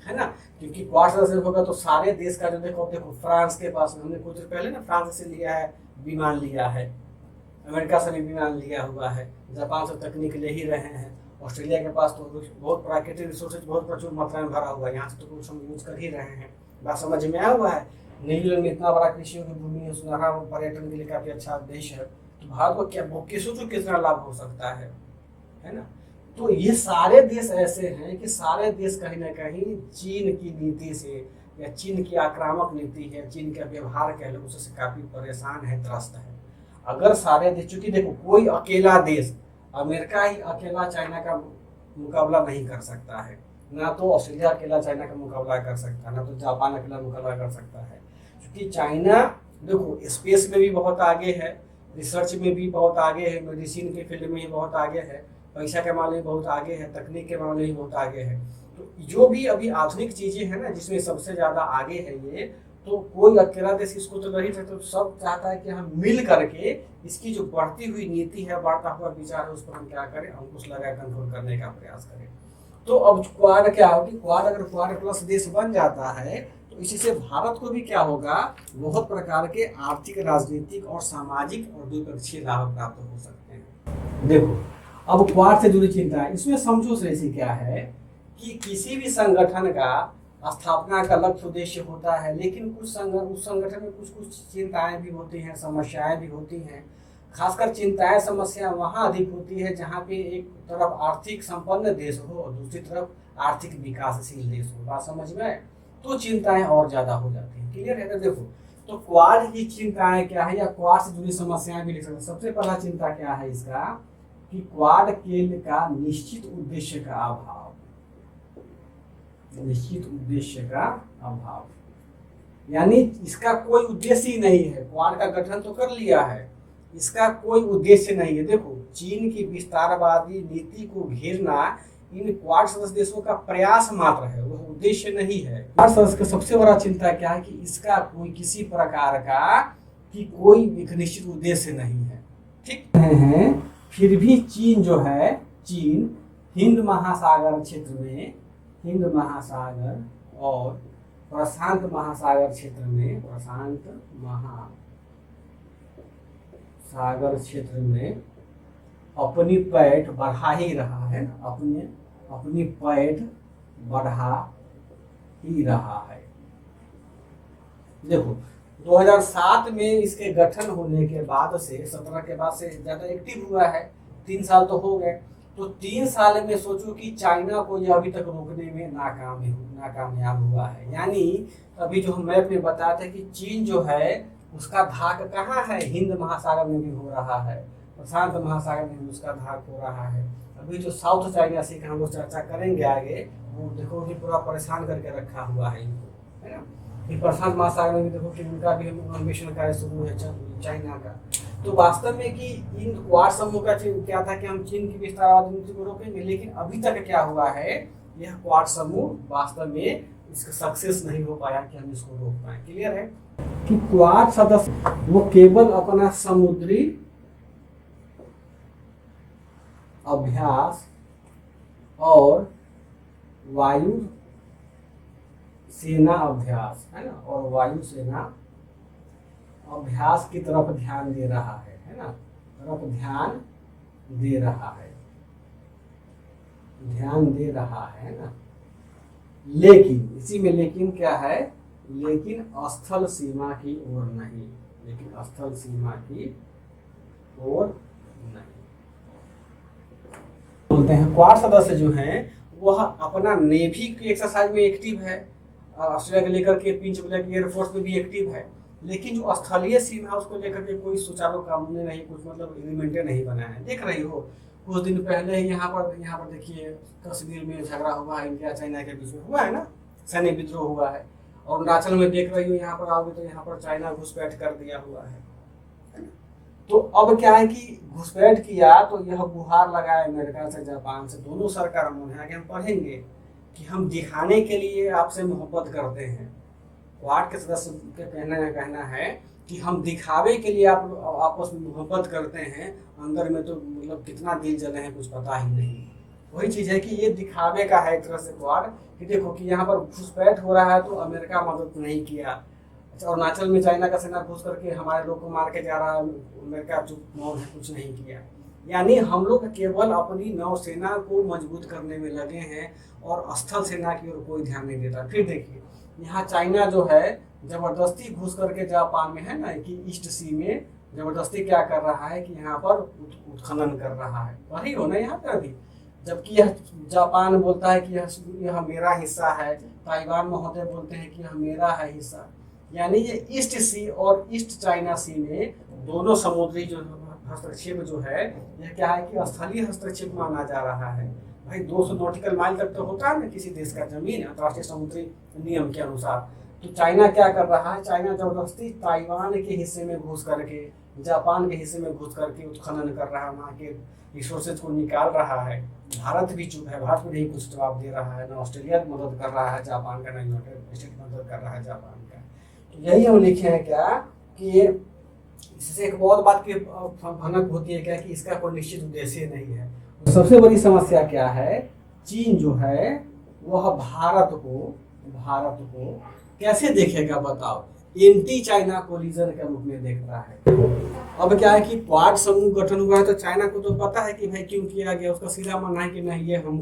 है ना। क्योंकि क्वाड सदस्य होगा तो सारे देश का जो देखो फ्रांस के पास हमने कुछ देर पहले ना फ्रांस से लिया है, विमान लिया है, अमेरिका से भी विमान लिया हुआ है, जापान से तकनीक ले ही रहे हैं, ऑस्ट्रेलिया के पास तो बहुत प्राकृतिक रिसोर्सेज बहुत प्रचुर मात्रा में भरा हुआ है, यहाँ से तो कुछ हम यूज कर ही रहे हैं। बात समझ में आया हुआ है। न्यूजीलैंड में इतना बड़ा कृषि की भूमि है, सुनहरा पर्यटन के लिए काफी अच्छा देश है। तो भारत को क्या कितना लाभ हो सकता है ना। तो ये सारे देश ऐसे हैं कि सारे देश कहीं ना कहीं चीन की नीति से या चीन की आक्रामक नीति है, चीन का व्यवहार कह लो उससे काफी परेशान है, त्रस्त है। अगर सारे देश, चूंकि देखो कोई अकेला देश, अमेरिका ही अकेला चाइना का मुकाबला नहीं कर सकता है, ना तो ऑस्ट्रेलिया अकेला चाइना का मुकाबला कर सकता है, ना तो जापान अकेला मुकाबला कर सकता है। क्योंकि चाइना देखो स्पेस में भी बहुत आगे है, रिसर्च में भी बहुत आगे है, मेडिसिन के फील्ड में ही बहुत आगे है, पैसा के मामले में बहुत आगे है, तकनीक के मामले में बहुत आगे है। तो जो भी अभी आधुनिक चीजें हैं ना जिसमें सबसे ज्यादा आगे है ये, तो कोई अकेला देश इसको तो नहीं सकता। तो सब चाहता है कि हम मिल करके इसकी जो बढ़ती हुई नीति है, बढ़ता हुआ विचार है, उस पर हम क्या करें, अंकुश लगा कंट्रोल करने का प्रयास करें। तो अब क्वाड क्या होगी, क्वाड अगर क्वाड प्लस देश बन जाता है तो इसी से भारत को भी क्या होगा, बहुत प्रकार के आर्थिक, राजनीतिक और सामाजिक और द्विपक्षीय लाभ प्राप्त हो सकते हैं। देखो अब क्वाड से जुड़ी चिंता है, इसमें समझो से क्या है कि किसी भी संगठन का स्थापना का लक्ष्य उद्देश्य होता है, लेकिन उस संगठन में कुछ चिंताएं भी होती हैं, समस्याएं भी होती हैं। खासकर चिंताएं समस्या वहां अधिक होती है जहां पे एक तरफ आर्थिक संपन्न देश हो और दूसरी तरफ आर्थिक विकासशील देश हो। बात समझ में आए? तो चिंताएं और ज्यादा हो जाती हैं। क्लियर है? देखो तो क्वाड की चिंताएं क्या है या क्वाड से जुड़ी समस्याएं भी लिख सकते हैं। सबसे पहला चिंता क्या है इसका कि क्वाड केंद्र का निश्चित उद्देश्य का अभाव, निश्चित उद्देश्य का अभाव, यानी इसका कोई उद्देश्य ही नहीं है। क्वाड का गठन तो कर लिया है, इसका कोई उद्देश्य नहीं है। देखो चीन की विस्तारवादी नीति को घेरना इन क्वाड सदस्य देशों का प्रयास मात्र है, वह उद्देश्य नहीं है। क्वाड सदस्य का सबसे बड़ा चिंता क्या है कि इसका कोई किसी प्रकार का कि कोई एक निश्चित उद्देश्य नहीं है। ठीक है, फिर भी चीन जो है, चीन हिंद महासागर क्षेत्र में, हिंद महासागर और प्रशांत महासागर क्षेत्र में, प्रशांत महासागर क्षेत्र में अपनी पैठ बढ़ा ही रहा है, अपनी पैठ बढ़ा ही रहा है। देखो 2007 में इसके गठन होने के बाद से 17 के बाद से ज्यादा एक्टिव हुआ है, 3 साल तो हो गए। तो 3 साल में सोचो कि चाइना को यह अभी तक रोकने में नाकामयाब हुआ है। यानी अभी जो हम मैप में बताया था कि चीन जो है उसका धाक कहाँ है, हिंद महासागर में भी हो रहा है, प्रशांत महासागर में भी उसका धाक हो रहा है। अभी जो साउथ चाइना सी का हम लोग चर्चा करेंगे आगे, वो देखो कि पूरा परेशान करके रखा हुआ है इनको, है ना। फिर प्रशांत महासागर में भी देखो कि उनका भी अन्वेषण कार्य शुरू है चाइना का। तो वास्तव में कि इन क्वाड समूह का क्या था कि हम चीन की विस्तारवादी नीति को रोकेंगे, लेकिन अभी तक क्या हुआ है, यह क्वाड समूह वास्तव में इसका सक्सेस नहीं हो पाया कि हम इसको रोक पाए। क्लियर है कि क्वाड सदस्य वो केवल अपना समुद्री अभ्यास और वायु सेना अभ्यास, है ना, और वायु सेना अभ्यास की तरफ ध्यान दे रहा है ना, तरफ ध्यान दे रहा है, ध्यान दे रहा है ना। लेकिन इसी में लेकिन क्या है, लेकिन स्थल सीमा की ओर नहीं, लेकिन स्थल सीमा की ओर नहीं। बोलते हैं क्वाड सदस्य जो हैं वह अपना नेवी की एक्सरसाइज में एक्टिव है, ऑस्ट्रेलिया को लेकर के पिंच ब्लैक एयरफोर्स में भी एक्टिव है, लेकिन जो स्थलीय सीमा है उसको लेकर के कोई सुचारू कानून नहीं, कुछ मतलब एग्रीमेंट नहीं बना है। देख रही हो कुछ दिन पहले ही यहाँ पर देखिए कश्मीर में झगड़ा हुआ है, इंडिया चाइना के बीच में हुआ है ना, सैन्य विद्रोह हुआ है। और अरुणाचल में देख रही हो यहाँ पर आओगे तो यहाँ पर चाइना घुसपैठ कर दिया हुआ है। तो अब क्या है कि घुसपैठ किया तो यह गुहार लगाया अमेरिका से, जापान से, दोनों सरकार में आगे हम पढ़ेंगे कि हम दिखाने के लिए आपसे मोहब्बत करते हैं। क्वाड के सदस्य के कहना है कि हम दिखावे के लिए आप आपस में मोहब्बत करते हैं, अंदर में तो मतलब कितना दिल जले हैं कुछ पता ही नहीं। वही चीज़ है कि ये दिखावे का है एक तरह से क्वाड, कि देखो कि यहाँ पर घुसपैठ हो रहा है तो अमेरिका मदद नहीं किया। अच्छा, अरुणाचल में चाइना का सेना घुस करके हमारे लोग को मार के जा रहा है, अमेरिका चुप मौन है, कुछ नहीं किया। यानी हम लोग केवल अपनी नौसेना को मजबूत करने में लगे हैं और स्थल सेना की ओर कोई ध्यान नहीं देता। फिर देखिए यहाँ चाइना जो है जबरदस्ती घुस करके जापान में, है ना, कि ईस्ट सी में जबरदस्ती क्या कर रहा है कि यहाँ पर उत्खनन कर रहा है, वही हो ना यहाँ पर भी। जबकि यह जापान बोलता है कि यह मेरा हिस्सा है, ताइवान महोदय बोलते हैं कि यह मेरा है हिस्सा। यानी ये ईस्ट सी और ईस्ट चाइना सी में दोनों समुद्री जो हस्तक्षेप जो है, यह क्या है कि स्थलीय हस्तक्षेप माना जा रहा है। भाई 200 नॉटिकल माइल तक तो होता है ना किसी देश का जमीन अंतर्राष्ट्रीय समुद्री नियम के अनुसार। तो चाइना क्या कर रहा है, चाइना जबरदस्ती ताइवान के हिस्से में घुस करके, जापान के हिस्से में घुस करके उत्खनन कर रहा है, वहाँ के रिसोर्सेज को निकाल रहा है। भारत भी चुप है, भारत भी नहीं कुछ जवाब दे रहा है, ना ऑस्ट्रेलिया मदद कर रहा है जापान का, ना यूनाइटेड स्टेट मदद कर रहा है जापान का। तो यही हम लिखे हैं क्या कि इससे एक बहुत बात की भनक होती है क्या कि इसका कोई निश्चित उद्देश्य नहीं है। सबसे बड़ी समस्या क्या है, चीन जो है वह भारत को कैसे देखेगा बताओ, एंटी चाइना कोलिजन के रूप में देख रहा है। अब क्या है कि क्वाड समूह गठन हुआ है तो चाइना को तो पता है कि भाई क्यों किया गया, उसका सीधा मानना है कि नहीं ये हम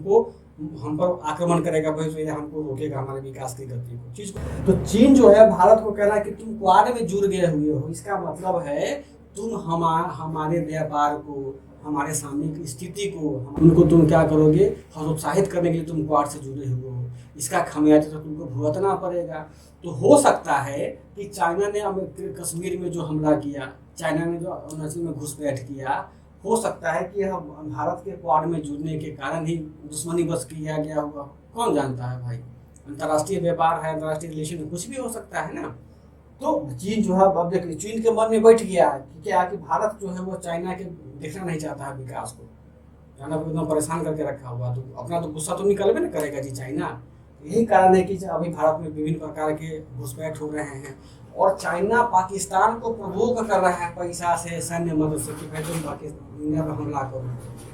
पर आक्रमण करेगा, भाई तो ये हमको रोकेगा हमारे विकास की गति को, चीज को। तो चीन जो है भारत को कह रहा है कि तुम क्वाड में जुड़ गए हुए हो, इसका मतलब है तुम हमारे व्यापार को, हमारे सामने की स्थिति को, उनको तुम क्या करोगे, हतोत्साहित करने के लिए तुम क्वाड से जुड़े हुए हो, इसका खमियाजा तो तुमको भुगतना पड़ेगा। तो हो सकता है कि चाइना ने कश्मीर में जो हमला किया, चाइना ने जो अरुणाचल में घुसपैठ किया, हो सकता है कि यह भारत के क्वाड में जुड़ने के कारण ही दुश्मनी बस किया गया होगा, कौन जानता है भाई। अंतर्राष्ट्रीय व्यापार है, अंतर्राष्ट्रीय रिलेशन में कुछ भी हो सकता है ना। तो चीन जो है अब देखिए चीन के मन में बैठ गया है कि क्या कि भारत जो है वो चाइना के देखना नहीं चाहता है विकास को, चाइना को एकदम परेशान करके रखा हुआ, तो अपना तो गुस्सा तो निकलबे ना करेगा जी चाइना। यही कारण है कि अभी भारत में विभिन्न प्रकार के घुसपैठ हो रहे हैं और चाइना पाकिस्तान को प्रोवोक कर रहा है पैसा से, सैन्य मदद से कि भाई तुम पाकिस्तान इंडिया पर हमला करो,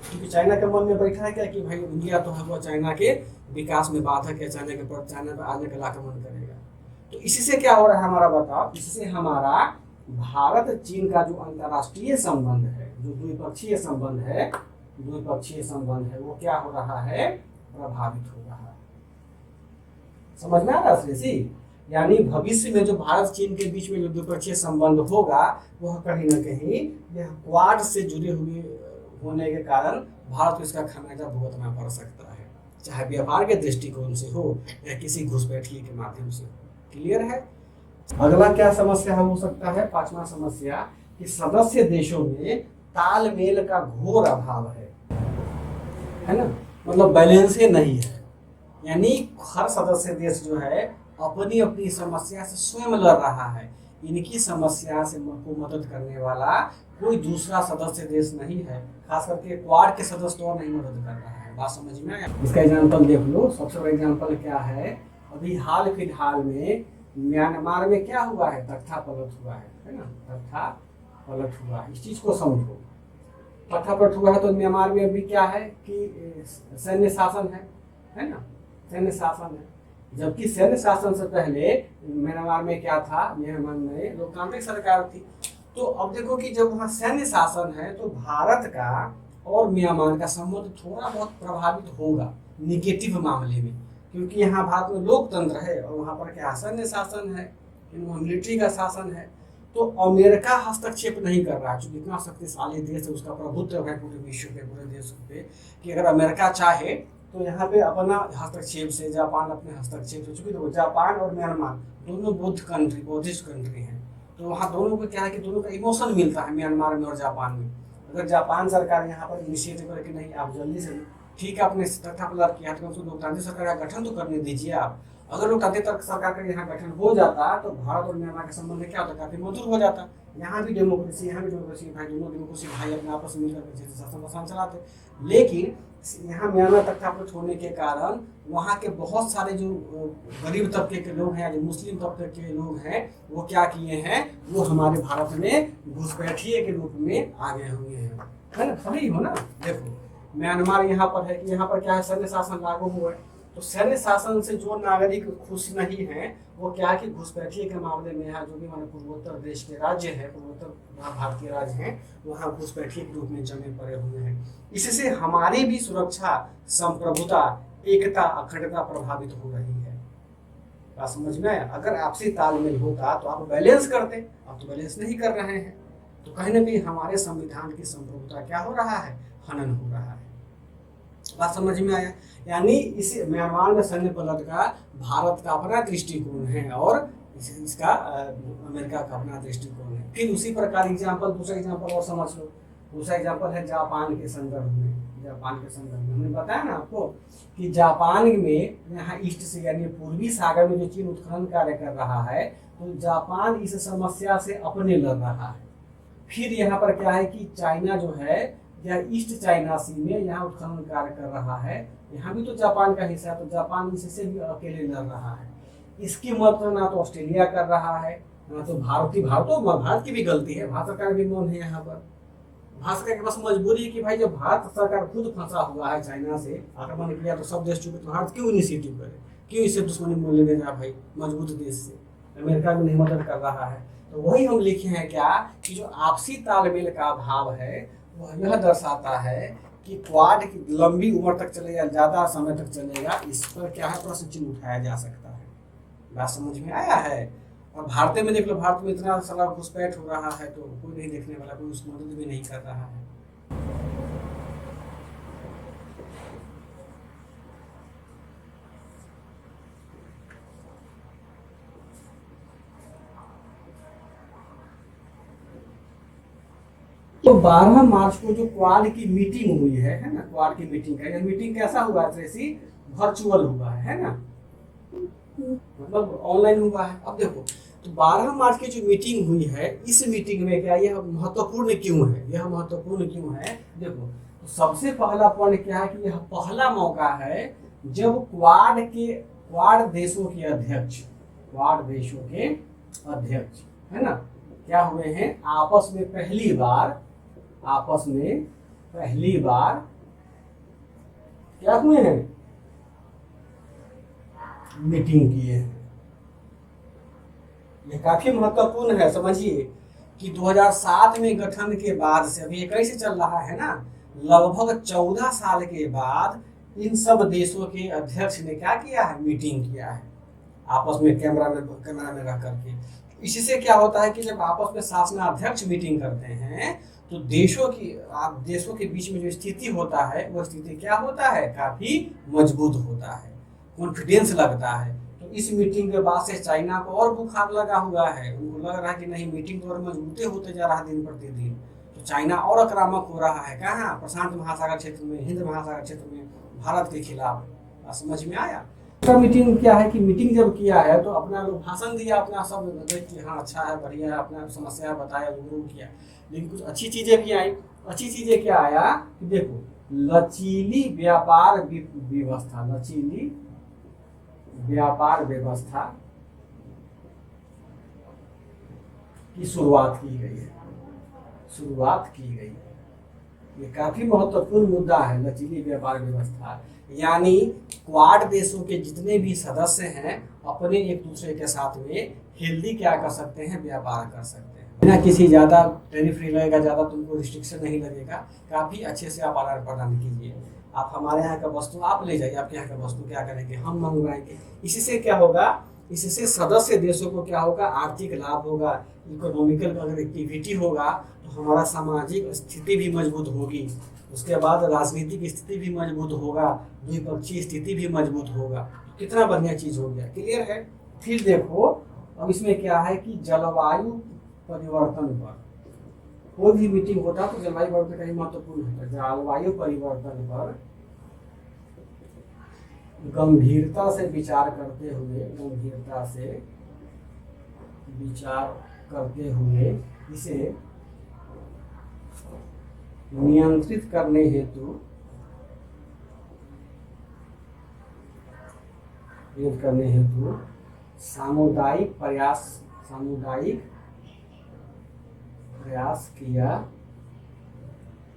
क्योंकि चाइना के मन में बैठा है क्या कि भाई इंडिया तो है वो चाइना के विकास में बाधक है, चाइना पर आने का आक्रमण करेगा। तो इसी से क्या हो रहा है हमारा बताओ, इससे हमारा भारत चीन का जो अंतर्राष्ट्रीय संबंध है, जो द्विपक्षीय संबंध है वो क्या हो रहा है, प्रभावित हो रहा है। समझ में आ रहा है? यानी भविष्य में जो भारत चीन के बीच में जो द्विपक्षीय संबंध होगा वह कहीं न कहीं यह क्वाड से जुड़े हुए होने के कारण भारत को इसका खमियाजा भुगतना पड़ सकता है, चाहे व्यापार के दृष्टिकोण से हो या किसी घुसपैठिए के माध्यम से। क्लियर है? अगला क्या समस्या हो सकता है, पांचवा समस्या कि सदस्य देशों में तालमेल का घोर अभाव है ना, मतलब बैलेंस ही नहीं है। यानी हर सदस्य देश जो है अपनी अपनी समस्या से स्वयं लड़ रहा है। इनकी समस्या से को मदद करने वाला कोई दूसरा सदस्य देश नहीं है। खास करके क्वाड के सदस्य और नहीं मदद कर रहा है। बात समझ में आया? इसका एग्जाम्पल देख लो। सबसे बड़ा एग्जाम्पल क्या है, अभी हाल फिलहाल में म्यांमार में क्या हुआ है, तख्ता पलट हुआ है ना, तख्ता पलट हुआ है। इस चीज को समझो, तख्ता पलट हुआ है तो म्यांमार में अभी क्या है कि सैन्य शासन है ना, सैन्य शासन है। जबकि सैन्य शासन से पहले म्यांमार में क्या था, म्यांमार में लोकतांत्रिक सरकार थी। तो अब देखो कि जब वहाँ सैन्य शासन है तो भारत का और म्यांमार का संबंध थोड़ा बहुत प्रभावित होगा निगेटिव मामले में, क्योंकि यहाँ भारत में लोकतंत्र है और वहाँ पर क्या सैन्य शासन है, वहाँ मिलिट्री का शासन है। तो अमेरिका हस्तक्षेप नहीं कर रहा है, चूंकि इतना शक्तिशाली देश है, उसका प्रभुत्व है पूरे विश्व पे, पूरे देश पे, कि अगर अमेरिका चाहे तो यहाँ पे अपना हस्तक्षेप से, जापान अपने हस्तक्षेप से, चूंकि तो जापान और म्यांमार दोनों बौद्धिस्ट कंट्री हैं, तो वहाँ दोनों को क्या है कि दोनों का इमोशन मिलता है म्यांमार में और जापान में। अगर जापान सरकार यहाँ पर इनिशिएटिव करे कि नहीं आप जल्दी से, ठीक है आपने तख्ता पलट किया तो लोकतांत्रिक सरकार का गठन तो करने दीजिए आप। अगर लोकतांत्रिक सरकार का यहाँ गठन हो जाता तो भारत और म्यांमार का संबंध क्या होता, काफी मधुर हो जाता। यहाँ भी डेमोक्रेसी, यहाँ भी डेमोक्रेसी, भाई दोनों डेमोक्रेसी भाई अपने आपस में मिलकर शासन चलाते। लेकिन यहाँ म्यांमार तख्ता पलट होने के कारण वहाँ के बहुत सारे जो गरीब तबके के लोग हैं, जो मुस्लिम तबके के लोग हैं, वो क्या किए हैं, वो हमारे भारत में घुसपैठिए के रूप में आ गए हुए हैं, है ना। सही हो ना। देखो म्यांमार यहाँ पर है कि यहाँ पर क्या है, सैन्य शासन लागू हुआ है। तो सैन्य शासन से जो नागरिक खुश नहीं है वो क्या है कि घुसपैठिए के मामले में यहाँ जो भी हमारे पूर्वोत्तर देश के राज्य है, पूर्वोत्तर भारतीय राज्य हैं, वहाँ घुसपैठिए के रूप में जमे पड़े हुए हैं। इससे हमारी भी सुरक्षा, संप्रभुता, एकता, अखंडता प्रभावित हो रही है। बात समझ में आया? अगर आपसी तालमेल होता तो आप बैलेंस करते, आप तो बैलेंस नहीं कर रहे हैं। तो कहीं ना कहीं हमारे संविधान की संप्रभुता क्या हो रहा है, हनन हो रहा है। बात समझ में आया? यानी इस म्यांमार में सैन्य पलट का भारत का अपना दृष्टिकोण है और इसका अमेरिका का अपना दृष्टिकोण है। फिर उसी प्रकार एग्जाम्पल, दूसरा एग्जाम्पल और समझ लो। दूसरा एग्जाम्पल है जापान के संदर्भ में। जापान के संदर्भ में हमने बताया ना आपको कि जापान में यहाँ ईस्ट से यानी पूर्वी सागर में जो चीन उत्खनन कार्य कर रहा है, तो जापान इस समस्या से अपने लड़ रहा है। फिर यहाँ पर क्या है कि चाइना जो है या ईस्ट चाइना सी में यहाँ उत्खनन कार्य कर रहा है, यहाँ भी तो जापान का हिस्सा है, तो जापान इससे भी अकेले लड़ रहा है। इसकी मदद ना तो ऑस्ट्रेलिया कर रहा है, ना तो भारत की भी गलती है, भारत सरकार भी मौन है यहाँ पर। भारत सरकार के पास मजबूरी है कि भाई जब भारत सरकार खुद फंसा हुआ है, चाइना से आक्रमण किया तो सब देश चुके, तो भारत क्यों इनिशिएटिव करे, क्यों इसे दुश्मनी मूल्य में जाए भाई मजबूत देश से। अमेरिका भी नहीं मदद कर रहा है। तो वही हम लिखे हैं क्या कि जो आपसी तालमेल का अभाव है वह यह दर्शाता है कि क्वाड की लंबी उम्र तक चलेगा, ज्यादा समय तक चलेगा, इस पर क्या है प्रश्न चिन्ह उठाया जा सकता है। बात समझ में आया है? और भारत में देख लो, भारत में इतना सारा घुसपैठ हो रहा है तो कोई नहीं देखने वाला, कोई उसकी मदद भी नहीं कर रहा है। तो 12 मार्च को जो क्वाड की मीटिंग हुई है ना, क्वाड की मीटिंग का, मीटिंग कैसा हुआ है, ट्रेसी? वर्चुअल हुआ है ना, मतलब ऑनलाइन हुआ है। अब देखो तो 12 मार्च की जो मीटिंग हुई है, इस मीटिंग में क्या यह महत्वपूर्ण क्यों है, यह महत्वपूर्ण क्यों है? देखो तो सबसे पहला पॉइंट क्या है कि यह पहला मौका है जब क्वाड देशों के अध्यक्ष, क्वाड देशों के अध्यक्ष है ना, क्या हुए हैं, आपस में पहली बार क्या हुए हैं, मीटिंग किए हैं। यह काफी महत्वपूर्ण है, समझिए कि 2007 में गठन के बाद से अभी 21 से चल रहा है ना, लगभग 14 साल के बाद इन सब देशों के अध्यक्ष ने क्या किया है, मीटिंग किया है आपस में कैमरा में रह करके। इससे क्या होता है कि जब आपस में शासनाध्यक्ष मीटिंग करते हैं तो देशों के बीच में जो स्थिति होता है वो स्थिति क्या होता है, काफी मजबूत होता है, कॉन्फिडेंस लगता है। तो इस मीटिंग के बाद से चाइना को और बुखार लगा हुआ है, उनको लग रहा है कि नहीं मीटिंग तो और मजबूत होते जा रहा है दिन प्रतिदिन। तो चाइना और आक्रामक हो रहा है, कहाँ, प्रशांत महासागर क्षेत्र में, हिंद महासागर क्षेत्र में भारत के खिलाफ बात समझ में आया। दूसरा मीटिंग क्या है कि मीटिंग जब किया है तो अपना लोग भाषण दिया, अपना सब देख कि हाँ अच्छा है, बढ़िया है, अपना समस्या बताया, वो किया। लेकिन कुछ अच्छी चीज़ें भी आई। अच्छी चीज़ें क्या आया कि देखो, लचीली व्यापार व्यवस्था, लचीली व्यापार व्यवस्था की शुरुआत की गई है, शुरुआत की गई है। ये काफी महत्वपूर्ण मुद्दा है, लचीली व्यापार व्यवस्था। यानी क्वाड देशों के जितने भी सदस्य हैं अपने एक दूसरे के साथ में हेल्दी क्या कर सकते हैं, व्यापार कर सकते हैं, बिना किसी ज़्यादा टैरिफ नहीं लगेगा, ज़्यादा तुमको रिस्ट्रिक्शन नहीं लगेगा। काफ़ी अच्छे से आप आदान प्रदान कीजिए। आप हमारे यहाँ का वस्तु आप ले जाइए, आपके यहाँ का वस्तु क्या करेंगे, हम मंगवाएंगे। इससे क्या होगा, इससे सदस्य देशों को क्या होगा, आर्थिक लाभ होगा, इकोनॉमिकल अगर एक्टिविटी होगा तो हमारा सामाजिक स्थिति भी मजबूत होगी। उसके बाद राजनीतिक स्थिति भी मजबूत होगा, द्विपक्षीय स्थिति भी मजबूत होगा। कितना बढ़िया चीज़ हो गया, क्लियर है। फिर देखो अब इसमें क्या है कि जलवायु परिवर्तन पर कोई भी मीटिंग होता है तो जलवायु परिवर्तन का ही महत्वपूर्ण होता है। जलवायु परिवर्तन पर गंभीरता से विचार करते हुए, गंभीरता से विचार करते हुए इसे नियंत्रित करने हेतु सामुदायिक प्रयास किया।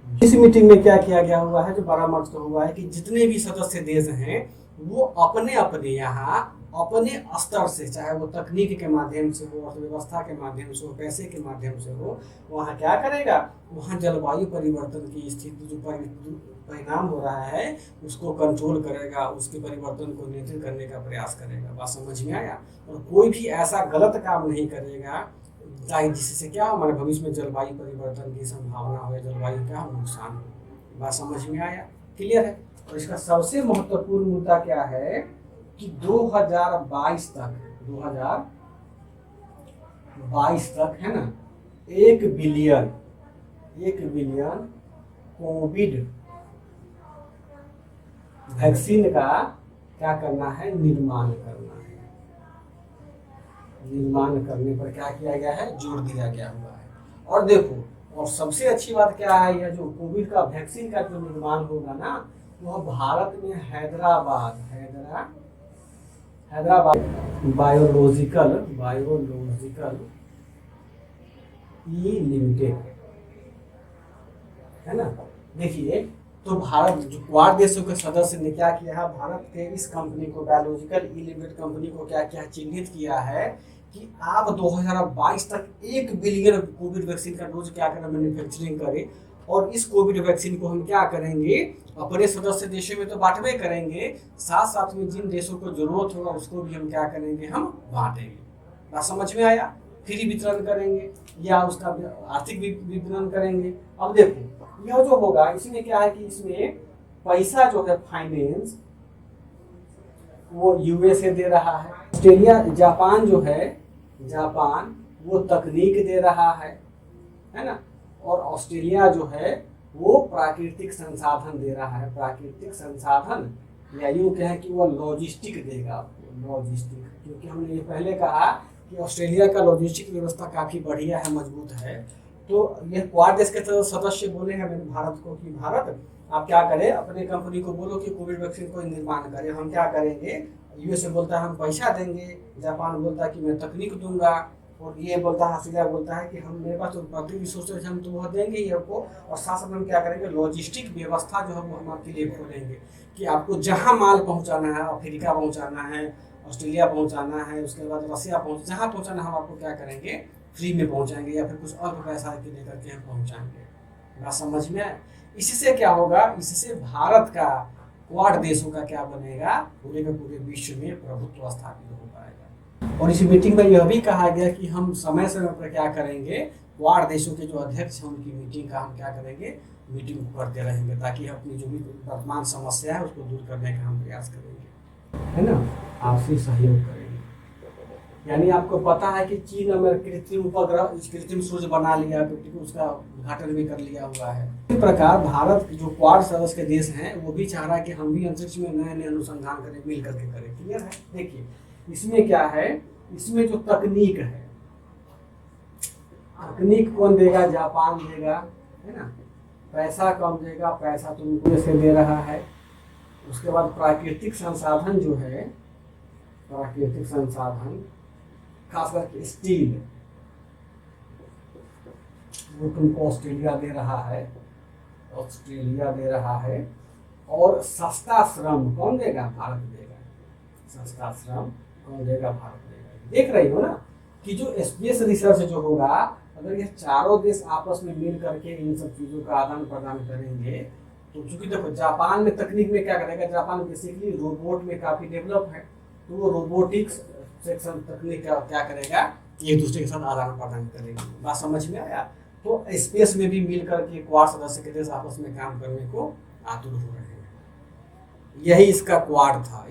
इस मीटिंग में क्या किया गया हुआ है, जो परामर्श तो हुआ है कि जितने भी सदस्य देश हैं वो अपने अपने यहाँ अपने स्तर से, चाहे वो तकनीक के माध्यम से हो, अर्थव्यवस्था के माध्यम से हो, पैसे के माध्यम से हो, वहाँ क्या करेगा, वहाँ जलवायु परिवर्तन की स्थिति जो परिणाम हो रहा है उसको कंट्रोल करेगा, उसके परिवर्तन को नियंत्रित करने का प्रयास करेगा। बात समझ में आया। और कोई भी ऐसा गलत काम नहीं करेगा जिससे क्या हो, हमारे भविष्य में जलवायु परिवर्तन की संभावना हो, जलवायु क्या हो, नुकसान हो। बात समझ में आया, क्लियर है। और इसका सबसे महत्वपूर्ण मुद्दा क्या है कि 2022 तक है ना, 1 बिलियन कोविड वैक्सीन का क्या करना है, निर्माण करना है। निर्माण करने पर क्या किया गया है, जोर दिया गया हुआ है। और देखो, और सबसे अच्छी बात क्या है, यह जो कोविड का वैक्सीन का जो निर्माण होगा ना, वह भारत में हैदराबाद बायोलॉजिकल ई लिमिटेड है ना। देखिए, तो भारत जो क्वाड देशों के सदस्य ने क्या किया है, भारत के इस कंपनी को, बायोलॉजिकल ई लिमिटेड कंपनी को क्या किया, चिन्हित किया है कि आप 2022 तक 1 बिलियन कोविड वैक्सीन का डोज क्या करें, मैन्युफैक्चरिंग करें। और इस कोविड वैक्सीन को हम क्या करेंगे, अपने सदस्य देशों में तो बांटवे करेंगे, साथ साथ में जिन देशों को जरूरत होगा उसको भी हम क्या करेंगे, हम बांटेंगे। बात समझ में आया। फ्री वितरण करेंगे या उसका आर्थिक वितरण करेंगे। अब देखो, यह जो होगा इसमें क्या है कि इसमें पैसा जो है, फाइनेंस, वो यूएसए दे रहा है। ऑस्ट्रेलिया, जापान जो है, जापान वो तकनीक दे रहा है ना। और ऑस्ट्रेलिया जो है वो प्राकृतिक संसाधन दे रहा है, प्राकृतिक संसाधन, या यूँ कहें कि वो लॉजिस्टिक देगा आपको, लॉजिस्टिक। क्योंकि हमने ये पहले कहा कि ऑस्ट्रेलिया का लॉजिस्टिक व्यवस्था काफ़ी बढ़िया है, मजबूत है। तो ये क्वाड देश के तो सदस्य बोले हैं मैंने भारत को कि भारत आप क्या करें, अपने कंपनी को बोलो कि कोविड वैक्सीन को निर्माण करें। हम क्या करेंगे, यूएसए बोलता है हम पैसा देंगे, जापान बोलता है कि मैं तकनीक दूंगा, और ये बोलता है, ऑस्ट्रेलिया बोलता है कि हम, मेरे पास तो प्राकृतिक रिसोर्सेज हम तो वह देंगे ही आपको। और साथ साथ हम क्या करेंगे, लॉजिस्टिक व्यवस्था जो है वो हम आपके लिए खोलेंगे कि आपको जहाँ माल पहुँचाना है, अफ्रीका पहुँचाना है, ऑस्ट्रेलिया पहुँचाना है, उसके बाद रसिया जहाँ पहुँचाना, हम आपको क्या करेंगे, फ्री में पहुँचाएंगे, या फिर कुछ अल्प पैसा के लेकर के हम पहुँचाएंगे। बात समझ में आए। इससे क्या होगा, इससे भारत का क्वाड देशों का क्या बनेगा, पूरे के पूरे विश्व में प्रभुत्व स्थापित हो पाएगा। और इस मीटिंग में यह भी कहा गया कि हम समय समय पर क्या करेंगे, क्वाड देशों के जो अध्यक्ष हैं उनकी मीटिंग का हम क्या करेंगे, मीटिंग करते रहेंगे, ताकि अपनी जो भी वर्तमान समस्या है उसको दूर करने का हम प्रयास करेंगे, है ना, आपसी सहयोग करेंगे। यानी आपको पता है कि चीन में कृत्रिम उपग्रह, कृत्रिम सूर्य बना लिया, तो उसका उद्घाटन भी कर लिया हुआ है। इस प्रकार भारत जो क्वाड सदस्य के देश हैं वो भी चाह रहा है कि हम भी अंतरिक्ष में नए नए अनुसंधान करें, मिल करके करें। क्लियर है? देखिए इसमें क्या है, इसमें जो तकनीक है, तकनीक कौन देगा? जापान देगा, है ना। पैसा कौन देगा? पैसा तो उनको से दे रहा है। उसके बाद प्राकृतिक संसाधन जो है, प्राकृतिक संसाधन खास करके स्टील, वो तुमको ऑस्ट्रेलिया दे रहा है, ऑस्ट्रेलिया दे रहा है। और सस्ता श्रम कौन देगा? भारत देगा। सस्ता श्रम कौन देगा? भारत देगा। देख रही हो ना कि जो स्पेस रिसर्च जो होगा, अगर ये चारों देश आपस में मिल करके इन सब चीज़ों का आदान प्रदान करेंगे, तो चूंकि देखो जापान में तकनीक में क्या करेगा, जापान बेसिकली रोबोट में काफ़ी डेवलप है, तो वो रोबोटिक्स सेक्शन तकनीक का क्या करेगा, एक दूसरे के साथ आदान प्रदान करेगी। बात समझ में आया? तो स्पेस में भी मिल करके क्वाड सदस्य के देश आपस में काम करने को आतुर हो रहे हैं। यही इसका क्वाड था।